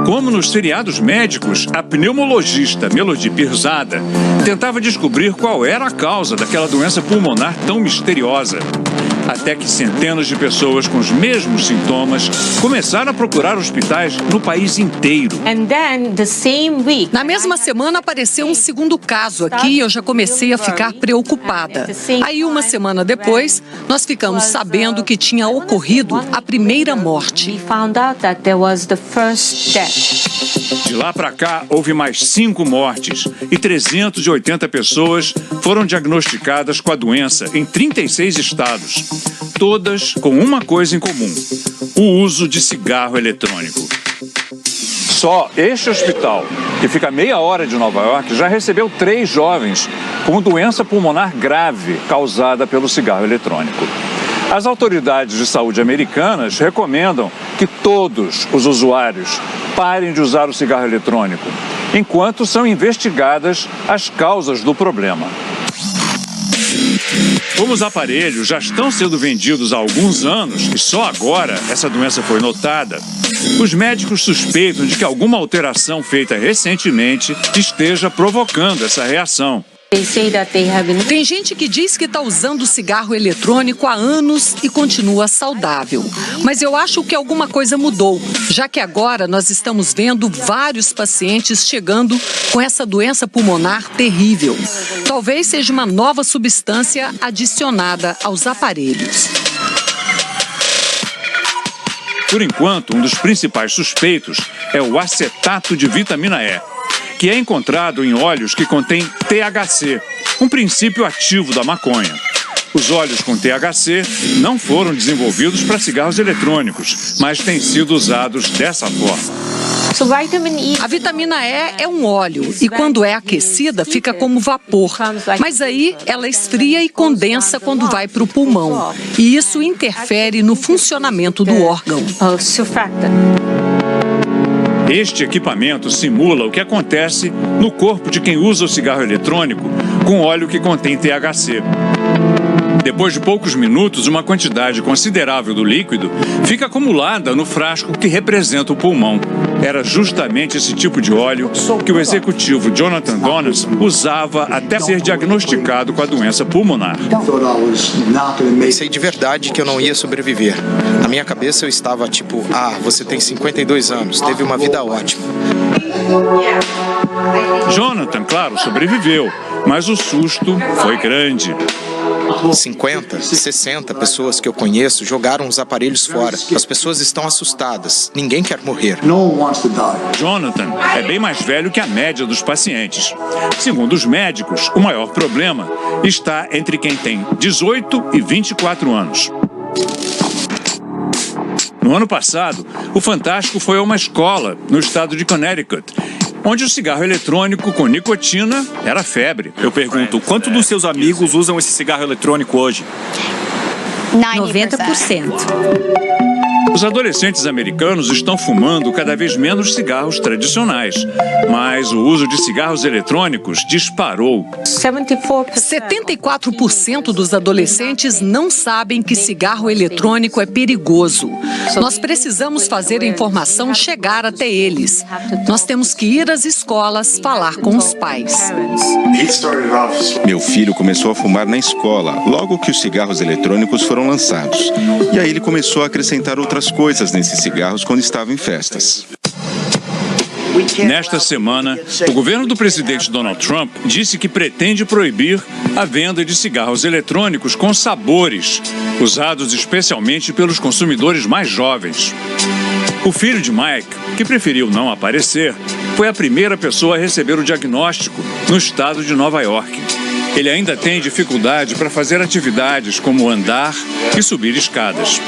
Como nos seriados médicos, a pneumologista Melody Pirzada tentava descobrir qual era a causa daquela doença pulmonar tão misteriosa. Até que centenas de pessoas com os mesmos sintomas começaram a procurar hospitais no país inteiro. Na mesma semana apareceu um segundo caso aqui e eu já comecei a ficar preocupada. Aí, uma semana depois, nós ficamos sabendo que tinha ocorrido a primeira morte. De lá para cá, houve mais 5 mortes e 380 pessoas foram diagnosticadas com a doença em 36 estados. Todas com uma coisa em comum: o uso de cigarro eletrônico. Só este hospital, que fica a meia hora de Nova York, já recebeu 3 jovens com doença pulmonar grave causada pelo cigarro eletrônico. As autoridades de saúde americanas recomendam que todos os usuários parem de usar o cigarro eletrônico, enquanto são investigadas as causas do problema. Como os aparelhos já estão sendo vendidos há alguns anos e só agora essa doença foi notada, os médicos suspeitam de que alguma alteração feita recentemente esteja provocando essa reação. Tem gente que diz que está usando cigarro eletrônico há anos e continua saudável. Mas eu acho que alguma coisa mudou, já que agora nós estamos vendo vários pacientes chegando com essa doença pulmonar terrível. Talvez seja uma nova substância adicionada aos aparelhos. Por enquanto, um dos principais suspeitos é o acetato de vitamina E, que é encontrado em óleos que contêm THC, um princípio ativo da maconha. Os óleos com THC não foram desenvolvidos para cigarros eletrônicos, mas têm sido usados dessa forma. A vitamina E é um óleo e quando é aquecida fica como vapor, mas aí ela esfria e condensa quando vai para o pulmão e isso interfere no funcionamento do órgão. Este equipamento simula o que acontece no corpo de quem usa o cigarro eletrônico com óleo que contém THC. Depois de poucos minutos, uma quantidade considerável do líquido fica acumulada no frasco que representa o pulmão. Era justamente esse tipo de óleo que o executivo Jonathan Donis usava até ser diagnosticado com a doença pulmonar. Pensei de verdade que eu não ia sobreviver. Na minha cabeça eu estava tipo, você tem 52 anos, teve uma vida ótima. Jonathan, claro, sobreviveu, mas o susto foi grande. 50, 60 pessoas que eu conheço jogaram os aparelhos fora. As pessoas estão assustadas. Ninguém quer morrer. Jonathan é bem mais velho que a média dos pacientes. Segundo os médicos, o maior problema está entre quem tem 18 e 24 anos. No ano passado, o Fantástico foi a uma escola no estado de Connecticut, onde o cigarro eletrônico com nicotina era febre. Eu pergunto, quantos dos seus amigos usam esse cigarro eletrônico hoje? 90%. Os adolescentes americanos estão fumando cada vez menos cigarros tradicionais, mas o uso de cigarros eletrônicos disparou. 74% dos adolescentes não sabem que cigarro eletrônico é perigoso. Nós precisamos fazer a informação chegar até eles. Nós temos que ir às escolas falar com os pais. Meu filho começou a fumar na escola, logo que os cigarros eletrônicos foram lançados. E aí ele começou a acrescentar outras coisas nesses cigarros quando estava em festas. Nesta semana, o governo do presidente Donald Trump disse que pretende proibir a venda de cigarros eletrônicos com sabores, usados especialmente pelos consumidores mais jovens. O filho de Mike, que preferiu não aparecer, foi a primeira pessoa a receber o diagnóstico no estado de Nova York. Ele ainda tem dificuldade para fazer atividades como andar e subir escadas.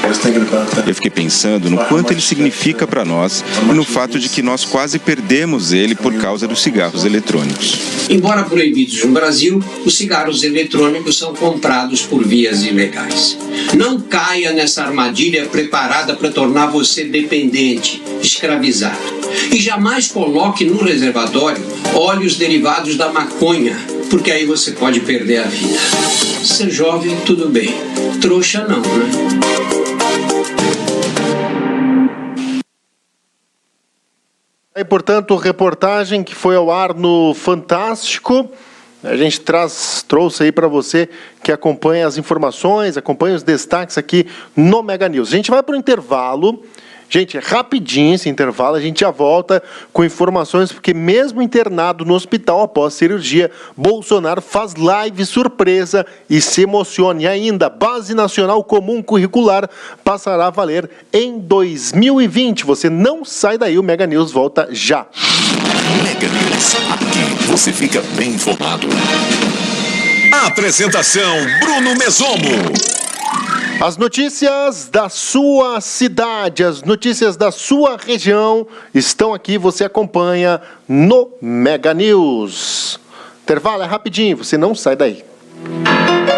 Eu fiquei pensando no quanto ele significa para nós e no fato de que nós quase perdemos ele por causa dos cigarros eletrônicos. Embora proibidos no Brasil, os cigarros eletrônicos são comprados por vias ilegais. Não caia nessa armadilha preparada para tornar você dependente, escravizado. E jamais coloque no reservatório óleos derivados da maconha, porque aí você pode perder a vida. Ser jovem, tudo bem. Trouxa não, né? E, portanto, reportagem que foi ao ar no Fantástico. A gente trouxe aí para você que acompanha as informações, acompanha os destaques aqui no Mega News. A gente vai para o intervalo. Gente, é rapidinho esse intervalo, a gente já volta com informações, porque mesmo internado no hospital após cirurgia, Bolsonaro faz live surpresa e se emociona. E ainda, Base Nacional Comum Curricular passará a valer em 2020. Você não sai daí, o Mega News volta já. Mega News, aqui você fica bem informado. Apresentação Bruno Mesomo. As notícias da sua cidade, as notícias da sua região estão aqui, você acompanha no Mega News. Intervalo é rapidinho, você não sai daí.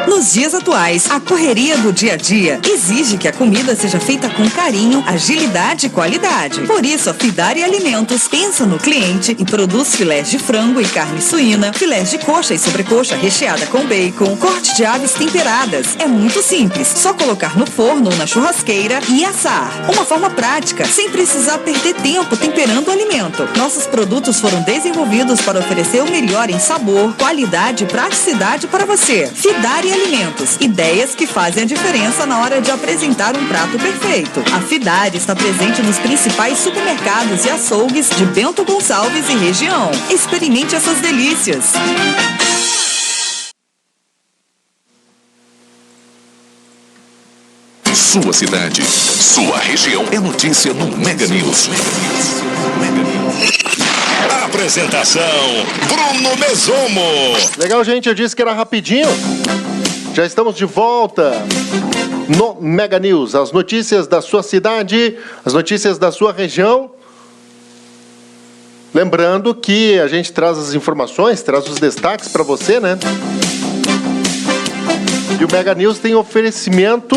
Nos dias atuais, a correria do dia a dia exige que a comida seja feita com carinho, agilidade e qualidade. Por isso, a Fidari Alimentos pensa no cliente e produz filés de frango e carne suína, filés de coxa e sobrecoxa recheada com bacon, corte de aves temperadas. É muito simples, só colocar no forno ou na churrasqueira e assar. Uma forma prática, sem precisar perder tempo temperando o alimento. Nossos produtos foram desenvolvidos para oferecer o melhor em sabor, qualidade e praticidade para você. Fidari Alimentos, ideias que fazem a diferença na hora de apresentar um prato perfeito. A Fidari está presente nos principais supermercados e açougues de Bento Gonçalves e região. Experimente essas delícias. Sua cidade, sua região é notícia no Mega News. Apresentação Bruno Mesomo. Legal, gente, eu disse que era rapidinho. Já estamos de volta no Mega News. As notícias da sua cidade, as notícias da sua região. Lembrando que a gente traz as informações, traz os destaques para você, né? E o Mega News tem oferecimento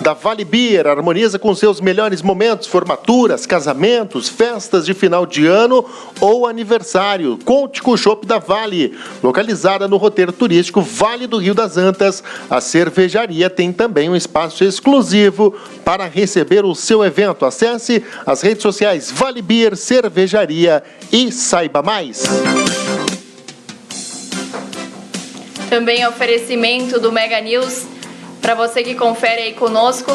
da Vale Beer, harmoniza com seus melhores momentos, formaturas, casamentos, festas de final de ano ou aniversário. Conte com o Chopp da Vale, localizada no roteiro turístico Vale do Rio das Antas. A cervejaria tem também um espaço exclusivo para receber o seu evento. Acesse as redes sociais Vale Beer Cervejaria e saiba mais. Também oferecimento do Mega News. Para você que confere aí conosco,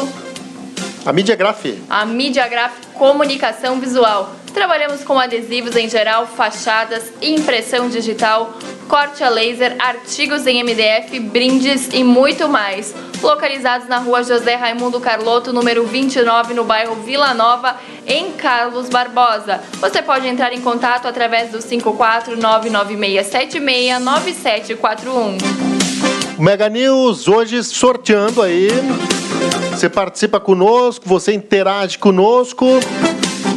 a Mediagraf. A Mediagraf Comunicação Visual. Trabalhamos com adesivos em geral, fachadas, impressão digital, corte a laser, artigos em MDF, brindes e muito mais. Localizados na rua José Raimundo Carlotto, número 29, no bairro Vila Nova, em Carlos Barbosa. Você pode entrar em contato através do 54996769741. Mega News, hoje sorteando aí, você participa conosco, você interage conosco,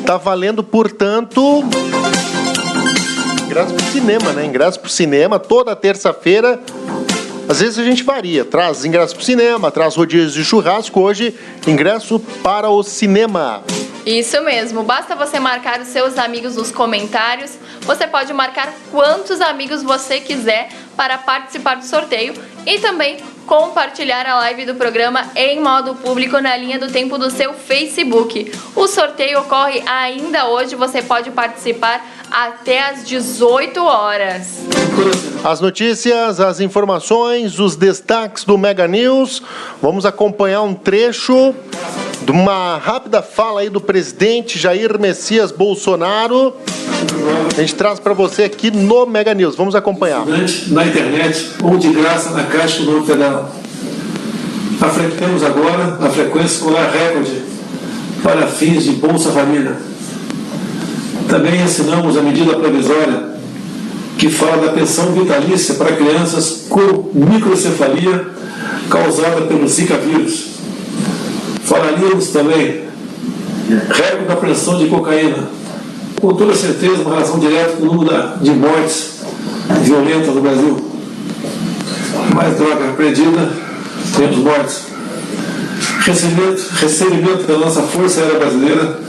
tá valendo, portanto, ingresso pro cinema, né? Ingresso pro cinema, toda terça-feira, às vezes a gente varia, traz ingresso pro cinema, traz rodízios de churrasco, hoje ingresso para o cinema. Isso mesmo, basta você marcar os seus amigos nos comentários, você pode marcar quantos amigos você quiser para participar do sorteio e também compartilhar a live do programa em modo público na linha do tempo do seu Facebook. O sorteio ocorre ainda hoje, você pode participar até às 18 horas. As notícias, as informações, os destaques do Mega News. Vamos acompanhar um trecho de uma rápida fala aí do presidente Jair Messias Bolsonaro. A gente traz para você aqui no Mega News. Vamos acompanhar. Na internet ou de graça na Caixa do Banco Federal. Temos agora a frequência escolar recorde para fins de Bolsa Família. Também assinamos a medida provisória que fala da pensão vitalícia para crianças com microcefalia causada pelo Zika vírus. Falaríamos também recorde da apreensão de cocaína. Com toda certeza, uma relação direta com o número de mortes violentas no Brasil. Mais droga apreendida, menos mortes. Recebimento da nossa Força Aérea Brasileira,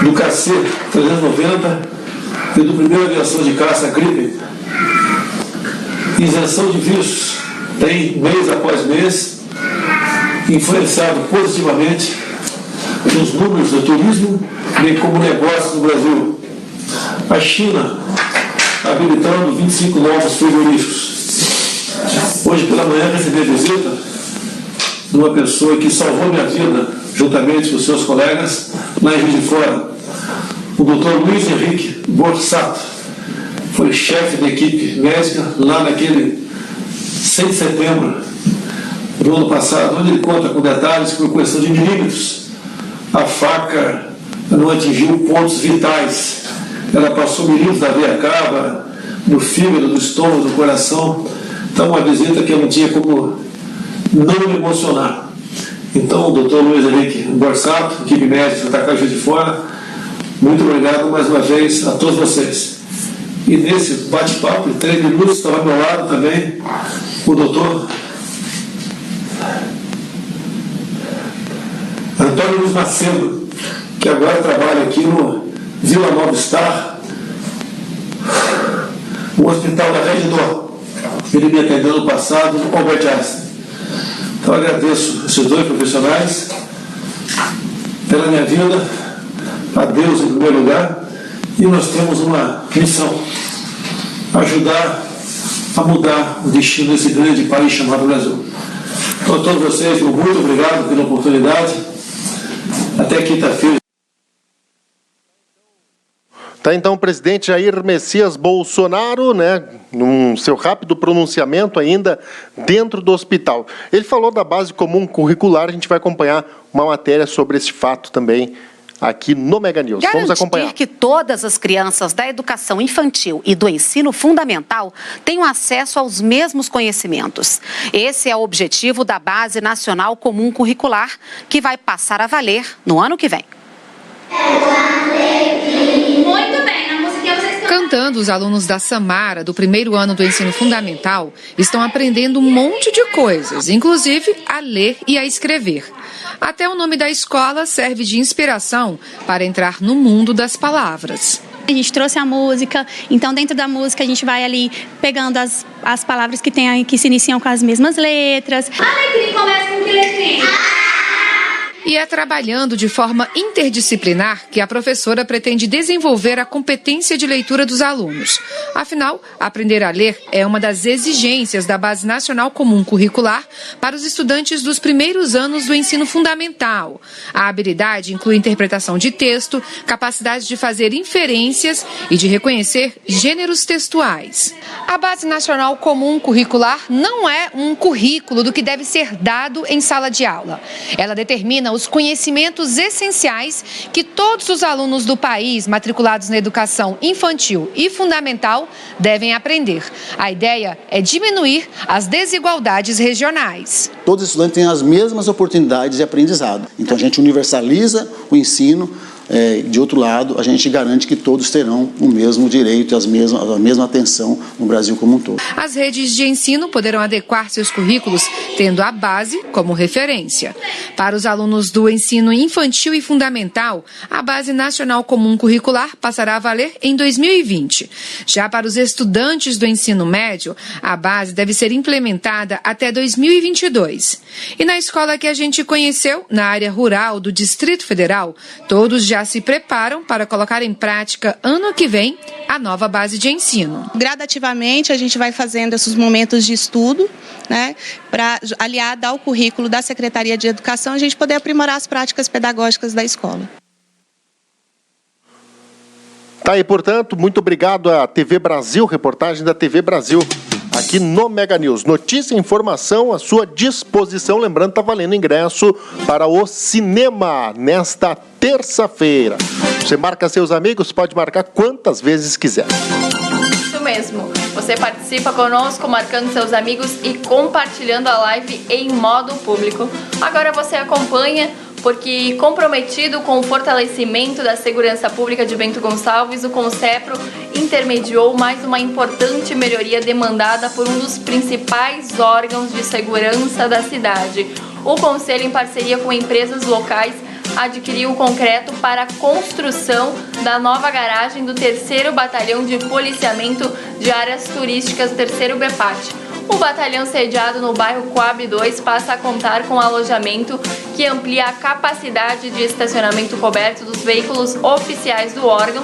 do KC-390 e do primeiro aviação de caça Gripe. Isenção de vistos tem mês após mês, influenciado positivamente nos números do turismo, bem como negócios no Brasil. A China habilitando 25 novos frigoríficos. Hoje pela manhã recebi a visita de uma pessoa que salvou minha vida, juntamente com seus colegas, lá em Juiz de Fora. O Dr. Luiz Henrique Borsato foi chefe da equipe médica lá naquele 6 de setembro do ano passado, onde ele conta com detalhes que, por questão de milímetros, a faca não atingiu pontos vitais. Ela passou milímetros da veia cava, no fígado, do estômago, do coração. Então, uma visita que eu não tinha como não me emocionar. Então, o doutor Luiz Henrique Borsato, equipe médica da Caixa de Fora, muito obrigado mais uma vez a todos vocês. E nesse bate-papo, em 3 minutos, estava ao meu lado também o doutor Antônio Luiz Macedo, que agora trabalha aqui no Vila Nova Star, o hospital da Rede Dor. Ele me atendeu no passado no Albert Einstein. Então agradeço esses dois profissionais pela minha vida, a Deus em primeiro lugar, e nós temos uma missão: ajudar a mudar o destino desse grande país chamado Brasil. Então a todos vocês, muito obrigado pela oportunidade. Até quinta-feira. Tá então o presidente Jair Messias Bolsonaro, né, num seu rápido pronunciamento ainda dentro do hospital. Ele falou da base comum curricular, a gente vai acompanhar uma matéria sobre esse fato também aqui no Mega News. Vamos acompanhar. Garantir que todas as crianças da educação infantil e do ensino fundamental tenham acesso aos mesmos conhecimentos. Esse é o objetivo da Base Nacional Comum Curricular, que vai passar a valer no ano que vem. Muito bem, na música vocês estão... Cantando, os alunos da Samara, do primeiro ano do ensino fundamental, estão aprendendo um monte de coisas, inclusive a ler e a escrever. Até o nome da escola serve de inspiração para entrar no mundo das palavras. A gente trouxe a música, então dentro da música a gente vai ali pegando as palavras que se iniciam com as mesmas letras. Alecrim começa com que letrinha? E é trabalhando de forma interdisciplinar que a professora pretende desenvolver a competência de leitura dos alunos. Afinal, aprender a ler é uma das exigências da Base Nacional Comum Curricular para os estudantes dos primeiros anos do ensino fundamental. A habilidade inclui interpretação de texto, capacidade de fazer inferências e de reconhecer gêneros textuais. A Base Nacional Comum Curricular não é um currículo do que deve ser dado em sala de aula. Ela determina os conhecimentos essenciais que todos os alunos do país matriculados na educação infantil e fundamental devem aprender. A ideia é diminuir as desigualdades regionais. Todos os estudantes têm as mesmas oportunidades de aprendizado. Então a gente universaliza o ensino. De outro lado, a gente garante que todos terão o mesmo direito e a mesma atenção no Brasil como um todo. As redes de ensino poderão adequar seus currículos tendo a base como referência. Para os alunos do ensino infantil e fundamental, a Base Nacional Comum Curricular passará a valer em 2020. Já para os estudantes do ensino médio, a base deve ser implementada até 2022. E na escola que a gente conheceu, na área rural do Distrito Federal, todos já se preparam para colocar em prática ano que vem a nova base de ensino. Gradativamente a gente vai fazendo esses momentos de estudo, né, para aliado ao currículo da Secretaria de Educação a gente poder aprimorar as práticas pedagógicas da escola. Tá aí, portanto, muito obrigado à TV Brasil, reportagem da TV Brasil, aqui no Mega News. Notícia e informação à sua disposição. Lembrando, está valendo ingresso para o cinema nesta terça-feira. Você marca seus amigos, pode marcar quantas vezes quiser. mesmo. Você participa conosco, marcando seus amigos e compartilhando a live em modo público. Agora você acompanha, porque comprometido com o fortalecimento da segurança pública de Bento Gonçalves, o Concepro intermediou mais uma importante melhoria demandada por um dos principais órgãos de segurança da cidade. O Conselho, em parceria com empresas locais, adquiriu o concreto para a construção da nova garagem do 3º Batalhão de Policiamento de Áreas Turísticas, 3º BPAT. O batalhão sediado no bairro Coab 2 passa a contar com alojamento que amplia a capacidade de estacionamento coberto dos veículos oficiais do órgão,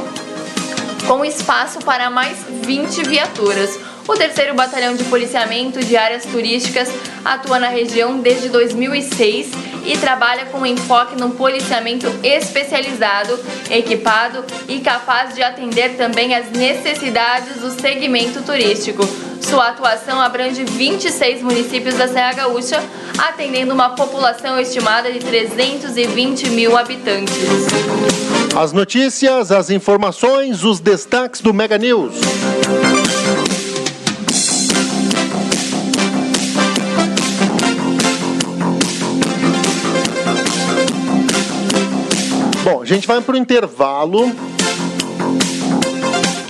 com espaço para mais 20 viaturas. O 3º Batalhão de Policiamento de Áreas Turísticas atua na região desde 2006 e trabalha com enfoque no policiamento especializado, equipado e capaz de atender também às necessidades do segmento turístico. Sua atuação abrange 26 municípios da Serra Gaúcha, atendendo uma população estimada de 320 mil habitantes. As notícias, as informações, os destaques do Mega News. Bom, a gente vai para o intervalo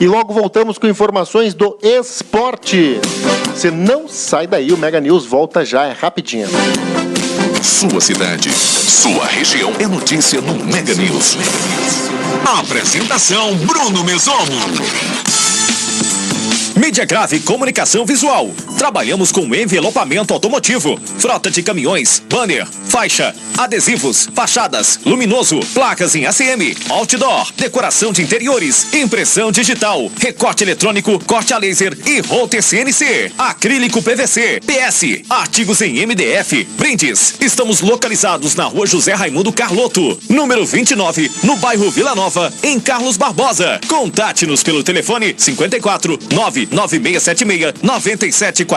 e logo voltamos com informações do esporte. Você não sai daí, o Mega News volta já, é rapidinho. Sua cidade, sua região é notícia no Mega News. Apresentação Bruno Mesomo. Mediagrave Comunicação Visual. Trabalhamos com envelopamento automotivo, frota de caminhões, banner, faixa, adesivos, fachadas, luminoso, placas em ACM, outdoor, decoração de interiores, impressão digital, recorte eletrônico, corte a laser e router CNC, acrílico PVC, PS, artigos em MDF, brindes. Estamos localizados na Rua José Raimundo Carlotto, número 29, no bairro Vila Nova, em Carlos Barbosa. Contate-nos pelo telefone 54 99676 9741.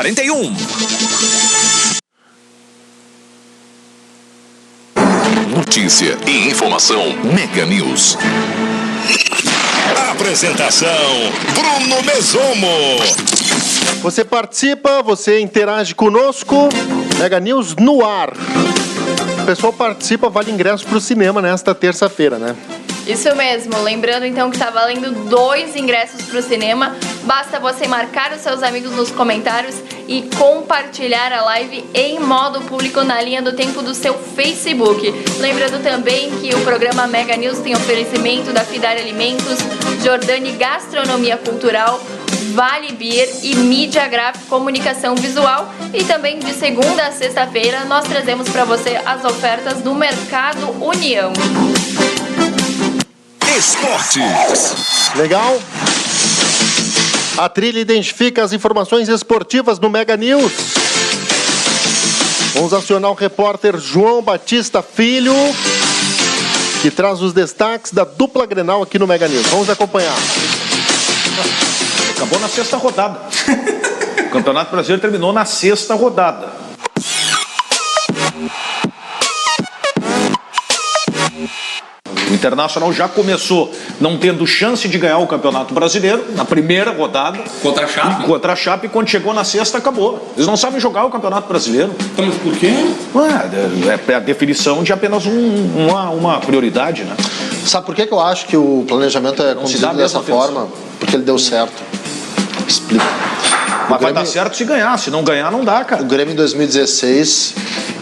Notícia e informação Mega News. Apresentação Bruno Mesomo. Você participa, você interage conosco. Mega News no ar. O pessoal participa, vale ingresso para o cinema nesta terça-feira, né? Isso mesmo, lembrando então que está valendo 2 ingressos para o cinema. Basta você marcar os seus amigos nos comentários e compartilhar a live em modo público na linha do tempo do seu Facebook. Lembrando também que o programa Mega News tem oferecimento da Fidari Alimentos, Jordani Gastronomia Cultural, Vale Beer e Mediagrave Comunicação Visual. E também de segunda a sexta-feira nós trazemos para você as ofertas do Mercado União. Esportes. Legal? A trilha identifica as informações esportivas do Mega News. Vamos acionar o repórter João Batista Filho, que traz os destaques da dupla Grenal aqui no Mega News. Vamos acompanhar. Acabou na 6ª rodada. O Campeonato Brasileiro terminou na 6ª rodada. O Internacional já começou não tendo chance de ganhar o Campeonato Brasileiro na primeira rodada. Contra a Chape? Contra a Chape, quando chegou na 6ª, acabou. Eles não sabem jogar o Campeonato Brasileiro. Então, mas por quê? É a definição de apenas uma prioridade, né? Sabe por que eu acho que o planejamento é conduzido dessa forma? Porque ele deu certo. Explica. Mas vai dar certo se ganhar. Se não ganhar, não dá, cara. O Grêmio em 2016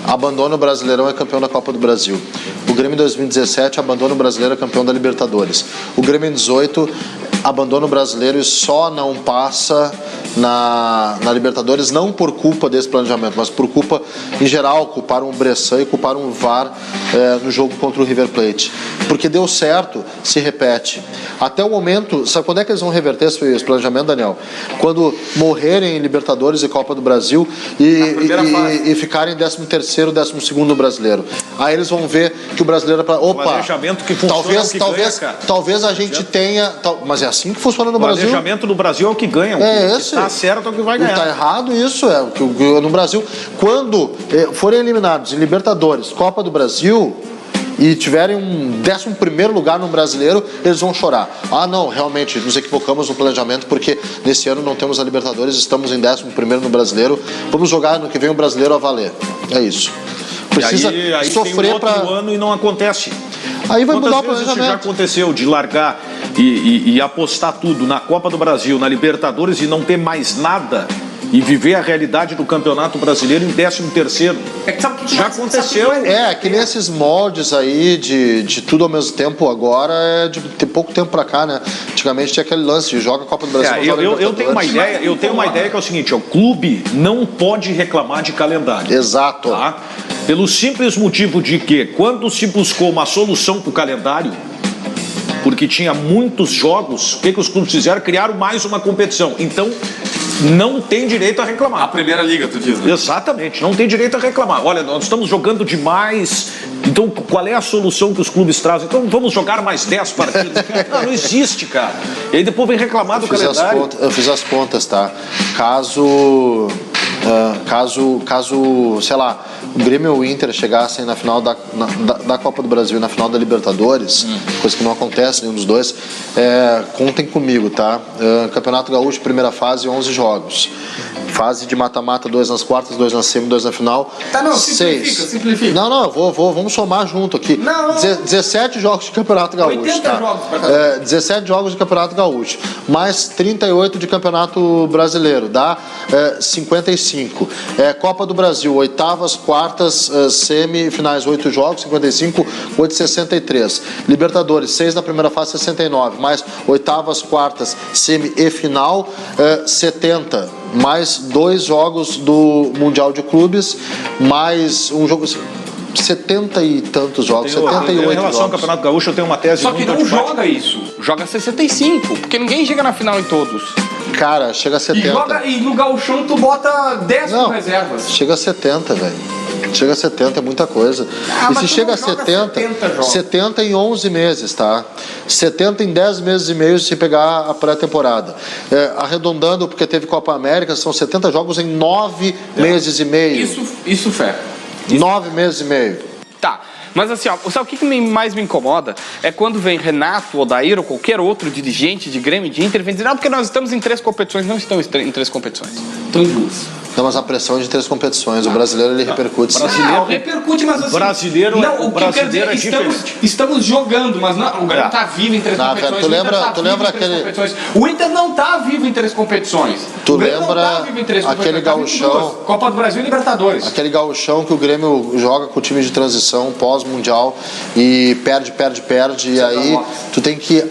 abandona o Brasileirão, é campeão da Copa do Brasil. O Grêmio em 2017 abandona o Brasileiro, é campeão da Libertadores. O Grêmio em 2018 abandona o Brasileiro e só não passa na Libertadores, não por culpa desse planejamento, mas por culpa, em geral, culparam o Bressan e culparam o VAR no jogo contra o River Plate. Porque deu certo, se repete. Até o momento, sabe quando é que eles vão reverter esse planejamento, Daniel? Quando morrerem em Libertadores e Copa do Brasil e ficarem 13º, 12º no Brasileiro. Aí eles vão ver que o Brasileiro... Opa, planejamento que funciona talvez a gente tenha... Mas é assim que funciona no Brasil. O planejamento do Brasil é o que ganha. O que está certo é o que vai ganhar. Está errado isso, no Brasil. Quando forem eliminados em Libertadores, Copa do Brasil, e tiverem um 11º lugar no Brasileiro, eles vão chorar. Ah, não, realmente, nos equivocamos no planejamento, porque nesse ano não temos a Libertadores, estamos em 11º no Brasileiro, vamos jogar no que vem o Brasileiro a valer. É isso. Precisa aí sofrer tem um outro para... ano e não acontece. Aí vai mudar o Quantas vezes isso planejamento. já aconteceu de largar e apostar tudo na Copa do Brasil, na Libertadores e não ter mais nada e viver a realidade do Campeonato Brasileiro em 13º? Já aconteceu. É, que nesses moldes aí de tudo ao mesmo tempo agora é de ter pouco tempo pra cá, né? Antigamente tinha aquele lance de joga a Copa do Brasil. Eu tenho uma ideia que é o seguinte, o clube não pode reclamar de calendário. Exato. Tá? Pelo simples motivo de que quando se buscou uma solução para o calendário, porque tinha muitos jogos, o que os clubes fizeram? Criaram mais uma competição. Então, não tem direito a reclamar. A Primeira Liga, tu diz, né? Exatamente, não tem direito a reclamar. Olha, nós estamos jogando demais, então qual é a solução que os clubes trazem? Então vamos jogar mais 10 partidas. Não existe, cara. E aí depois vem reclamar do calendário. Eu fiz as contas, tá? Caso, sei lá, o Grêmio ou o Inter chegassem na final da Copa do Brasil e na final da Libertadores, coisa que não acontece nenhum dos dois, contem comigo, tá? Campeonato Gaúcho, primeira fase, 11 jogos. Fase de mata-mata, 2 nas quartas, 2 na semi, 2 na final. Tá, não, 6. simplifica. Não, vamos somar junto aqui. Não. 17 jogos de Campeonato Gaúcho. 80 tá? jogos pra cada 17 jogos de Campeonato Gaúcho. Mais 38 de Campeonato Brasileiro. Dá 55. Copa do Brasil, oitavas, quartas, semifinais, 8 jogos, 55, 8, 63. Libertadores, 6 na primeira fase, 69. Mais oitavas, quartas, semi e final, 70. Mais 2 jogos do Mundial de Clubes, mais um jogo... 70 e tantos jogos, 78 em relação jogos. ao Campeonato Gaúcho, eu tenho uma tese. Só que não joga isso. Joga 65, porque ninguém chega na final em todos. Cara, chega a 70. E no gauchão tu bota 10 com reservas. Chega a 70, velho. Chega a 70, é muita coisa. E se chega a 70 em 11 meses, tá? 70 em 10 meses e meio se pegar a pré-temporada. Arredondando, porque teve Copa América, são 70 jogos em 9 meses e meio. Isso fera. 9 meses e meio. Tá, mas assim, ó, sabe o que mais me incomoda? É quando vem Renato, Odair ou qualquer outro dirigente de Grêmio, de Inter, vem dizer, não, porque nós estamos em 3 competições. Não estão em 3 competições, estão em 2. Não, mas a pressão é de 3 competições. O brasileiro, ele repercute. Repercute, mas assim... Brasileiro, não, o que eu quero dizer, estamos jogando, mas não, o Grêmio está vivo em 3 competições. Cara, tu lembra aquele... O Inter não está vivo em 3 competições. Tu lembra aquele gauchão... Copa do Brasil e Libertadores. Aquele gauchão que o Grêmio joga com o time de transição pós-mundial e perde, e aí tu tem que...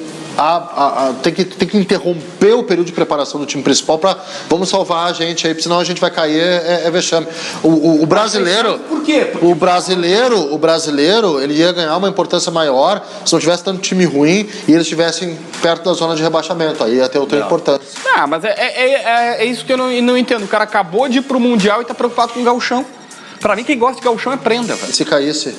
tem que interromper o período de preparação do time principal para vamos salvar a gente aí, porque senão a gente vai cair, é vexame. O brasileiro, por quê? O brasileiro, ele ia ganhar uma importância maior se não tivesse tanto time ruim e eles estivessem perto da zona de rebaixamento, aí ia ter outra importância. Ah, mas é isso que eu não entendo. O cara acabou de ir pro Mundial e tá preocupado com o gauchão. Pra mim, quem gosta de gauchão é prenda, velho. Se caísse...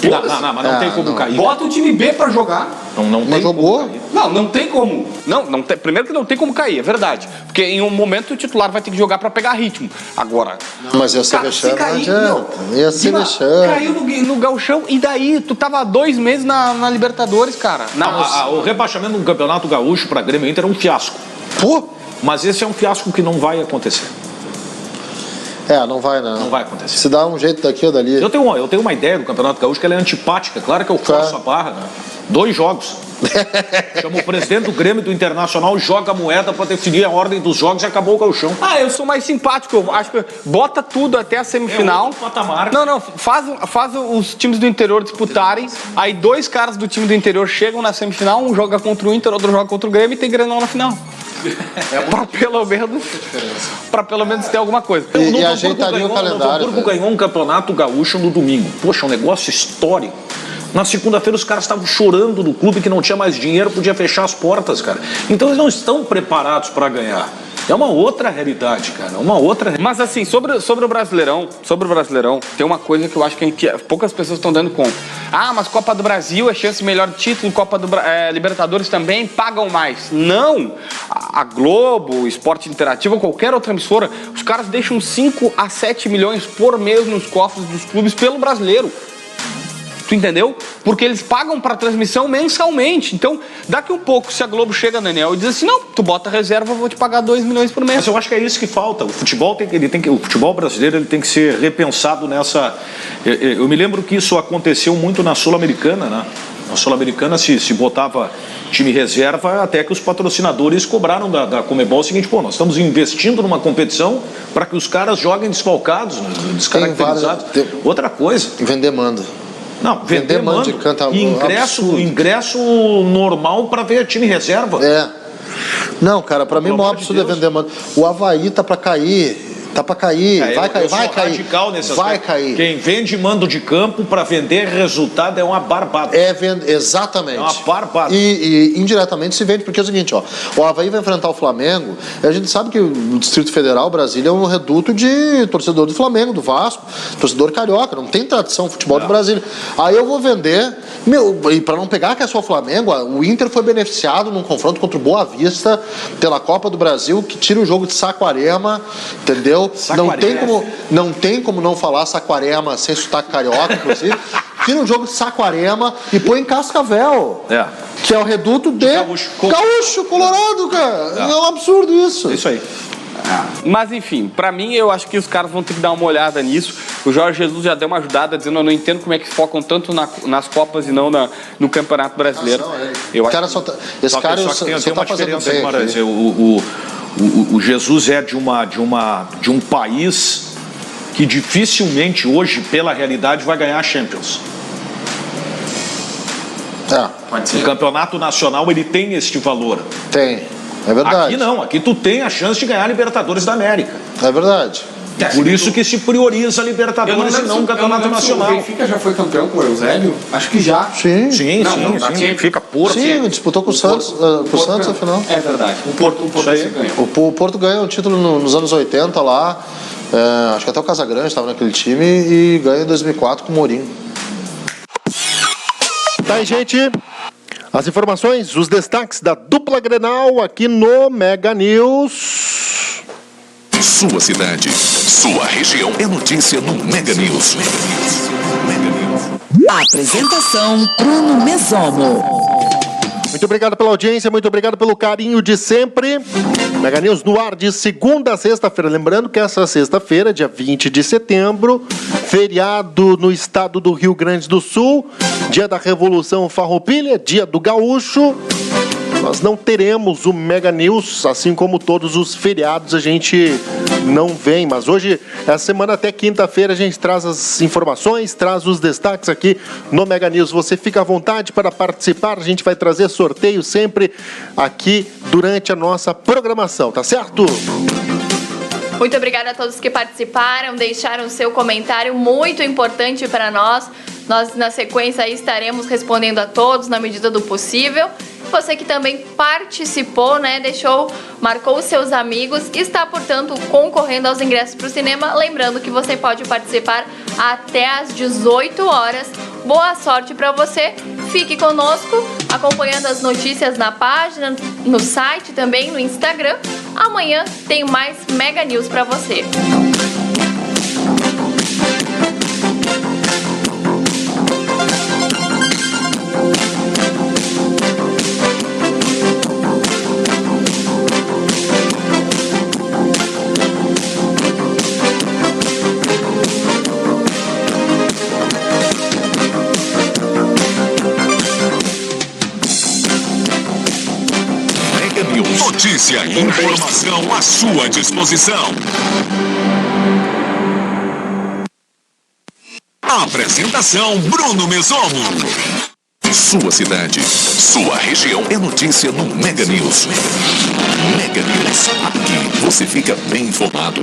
Não, mas não tem como cair. Bota o time B pra jogar. Não tem jogou? Não tem como. Não tem, primeiro que não tem como cair, é verdade. Porque em um momento o titular vai ter que jogar pra pegar ritmo. Agora... Mas ia ser vexame, não adianta. Ia ser vexame. Caiu no gauchão e daí? Tu tava há 2 meses na Libertadores, cara. O rebaixamento do Campeonato Gaúcho pra Grêmio Inter é um fiasco. Pô! Mas esse é um fiasco que não vai acontecer. Não vai não. Não vai acontecer. Se dá um jeito daqui ou dali. Eu tenho uma ideia do Campeonato Gaúcho que ela é antipática. Claro que eu forço a barra, né? 2 jogos. Chama o presidente do Grêmio, do Internacional, joga a moeda para definir a ordem dos jogos e acabou o gauchão. Eu sou mais simpático. Eu acho que bota tudo até a semifinal. Não, faz os times do interior disputarem. Aí 2 caras do time do interior chegam na semifinal, um joga contra o Inter, outro joga contra o Grêmio e tem Grenal na final. Pra pelo menos ter alguma coisa. E ajeitaria o calendário. O Novo Hamburgo ganhou um campeonato gaúcho no domingo. Poxa, um negócio histórico. Na segunda-feira os caras estavam chorando no clube que não tinha mais dinheiro, podia fechar as portas, cara. Então eles não estão preparados para ganhar. É uma outra realidade, cara. Mas assim, sobre o Brasileirão, tem uma coisa que eu acho que poucas pessoas estão dando conta. Mas Copa do Brasil é chance de melhor título, Copa do Libertadores também pagam mais. Não! A Globo, o Esporte Interativo ou qualquer outra emissora, os caras deixam 5 a 7 milhões por mês nos cofres dos clubes pelo brasileiro. Tu entendeu? Porque eles pagam para transmissão mensalmente. Então, daqui um pouco, se a Globo chega no Enel e diz assim, não, tu bota reserva, eu vou te pagar 2 milhões por mês. Mas eu acho que é isso que falta. O futebol o futebol brasileiro ele tem que ser repensado nessa... Eu me lembro que isso aconteceu muito na Sul-Americana, né? Na Sul-Americana se botava time reserva até que os patrocinadores cobraram da Conmebol o seguinte, nós estamos investindo numa competição para que os caras joguem desfalcados, descaracterizados. Outra coisa. Vender mando. Não, vender mando e ingresso normal para ver time reserva. Não, cara, para mim o maior absurdo é vender mando. O Avaí tá para cair. Tá pra cair, vai cair. Radical nesse vai aspecto. cair. Quem vende mando de campo para vender resultado é uma barbada. Exatamente. É uma barbada. E indiretamente se vende, porque é o seguinte, o Avaí vai enfrentar o Flamengo, e a gente sabe que o Distrito Federal, Brasília, é um reduto de torcedor do Flamengo, do Vasco, torcedor carioca, não tem tradição futebol de Brasília. Aí eu vou vender, e para não pegar que é só o Flamengo, o Inter foi beneficiado num confronto contra o Boa Vista pela Copa do Brasil, que tira o jogo de Saquarema, entendeu? Não tem como não falar Saquarema sem sotaque carioca, inclusive. Tira um jogo de Saquarema e põe em Cascavel. Que é o reduto de Gaúcho, Colorado, cara. É um absurdo isso. É isso aí. Mas enfim, pra mim eu acho que os caras vão ter que dar uma olhada nisso. O Jorge Jesus já deu uma ajudada dizendo, eu não entendo como é que focam tanto nas Copas e não no Campeonato Brasileiro. Esse cara só tá fazendo bem aqui. O Jesus é de um país que dificilmente hoje, pela realidade, vai ganhar a Champions. O campeonato nacional ele tem este valor. Tem, é verdade. Aqui não, aqui tu tem a chance de ganhar a Libertadores da América. É verdade. Por isso que se prioriza a Libertadores e não o campeonato nacional. O Benfica já foi campeão com o Eusébio? Acho que já. Sim. Fica Porto. Sim, disputou com o Santos, afinal. É verdade. O Porto ganhou. O Porto ganhou um título nos anos 80 lá. Acho que até o Casagrande estava naquele time e ganhou em 2004 com o Mourinho. Tá aí, gente. As informações, os destaques da dupla Grenal aqui no Mega News. Sua cidade, sua região é notícia no Mega News. Apresentação Bruno Mesomo. Muito obrigado pela audiência, muito obrigado pelo carinho de sempre. Mega News no ar de segunda a sexta-feira. Lembrando que essa sexta-feira, dia 20 de setembro, feriado no estado do Rio Grande do Sul, dia da Revolução Farroupilha, dia do Gaúcho. Nós não teremos o Mega News, assim como todos os feriados a gente não vem. Mas hoje, essa semana até quinta-feira, a gente traz as informações, traz os destaques aqui no Mega News. Você fica à vontade para participar, a gente vai trazer sorteio sempre aqui durante a nossa programação, tá certo? Muito obrigada a todos que participaram, deixaram seu comentário muito importante para nós. Nós, na sequência, estaremos respondendo a todos na medida do possível. Você que também participou, marcou os seus amigos, está, portanto, concorrendo aos ingressos para o cinema. Lembrando que você pode participar até às 18 horas. Boa sorte para você. Fique conosco, acompanhando as notícias na página, no site também, no Instagram. Amanhã tem mais Mega News para você. Notícia e informação à sua disposição. Apresentação Bruno Mesomo. Sua cidade, sua região é notícia no Mega News. Mega News. Aqui você fica bem informado.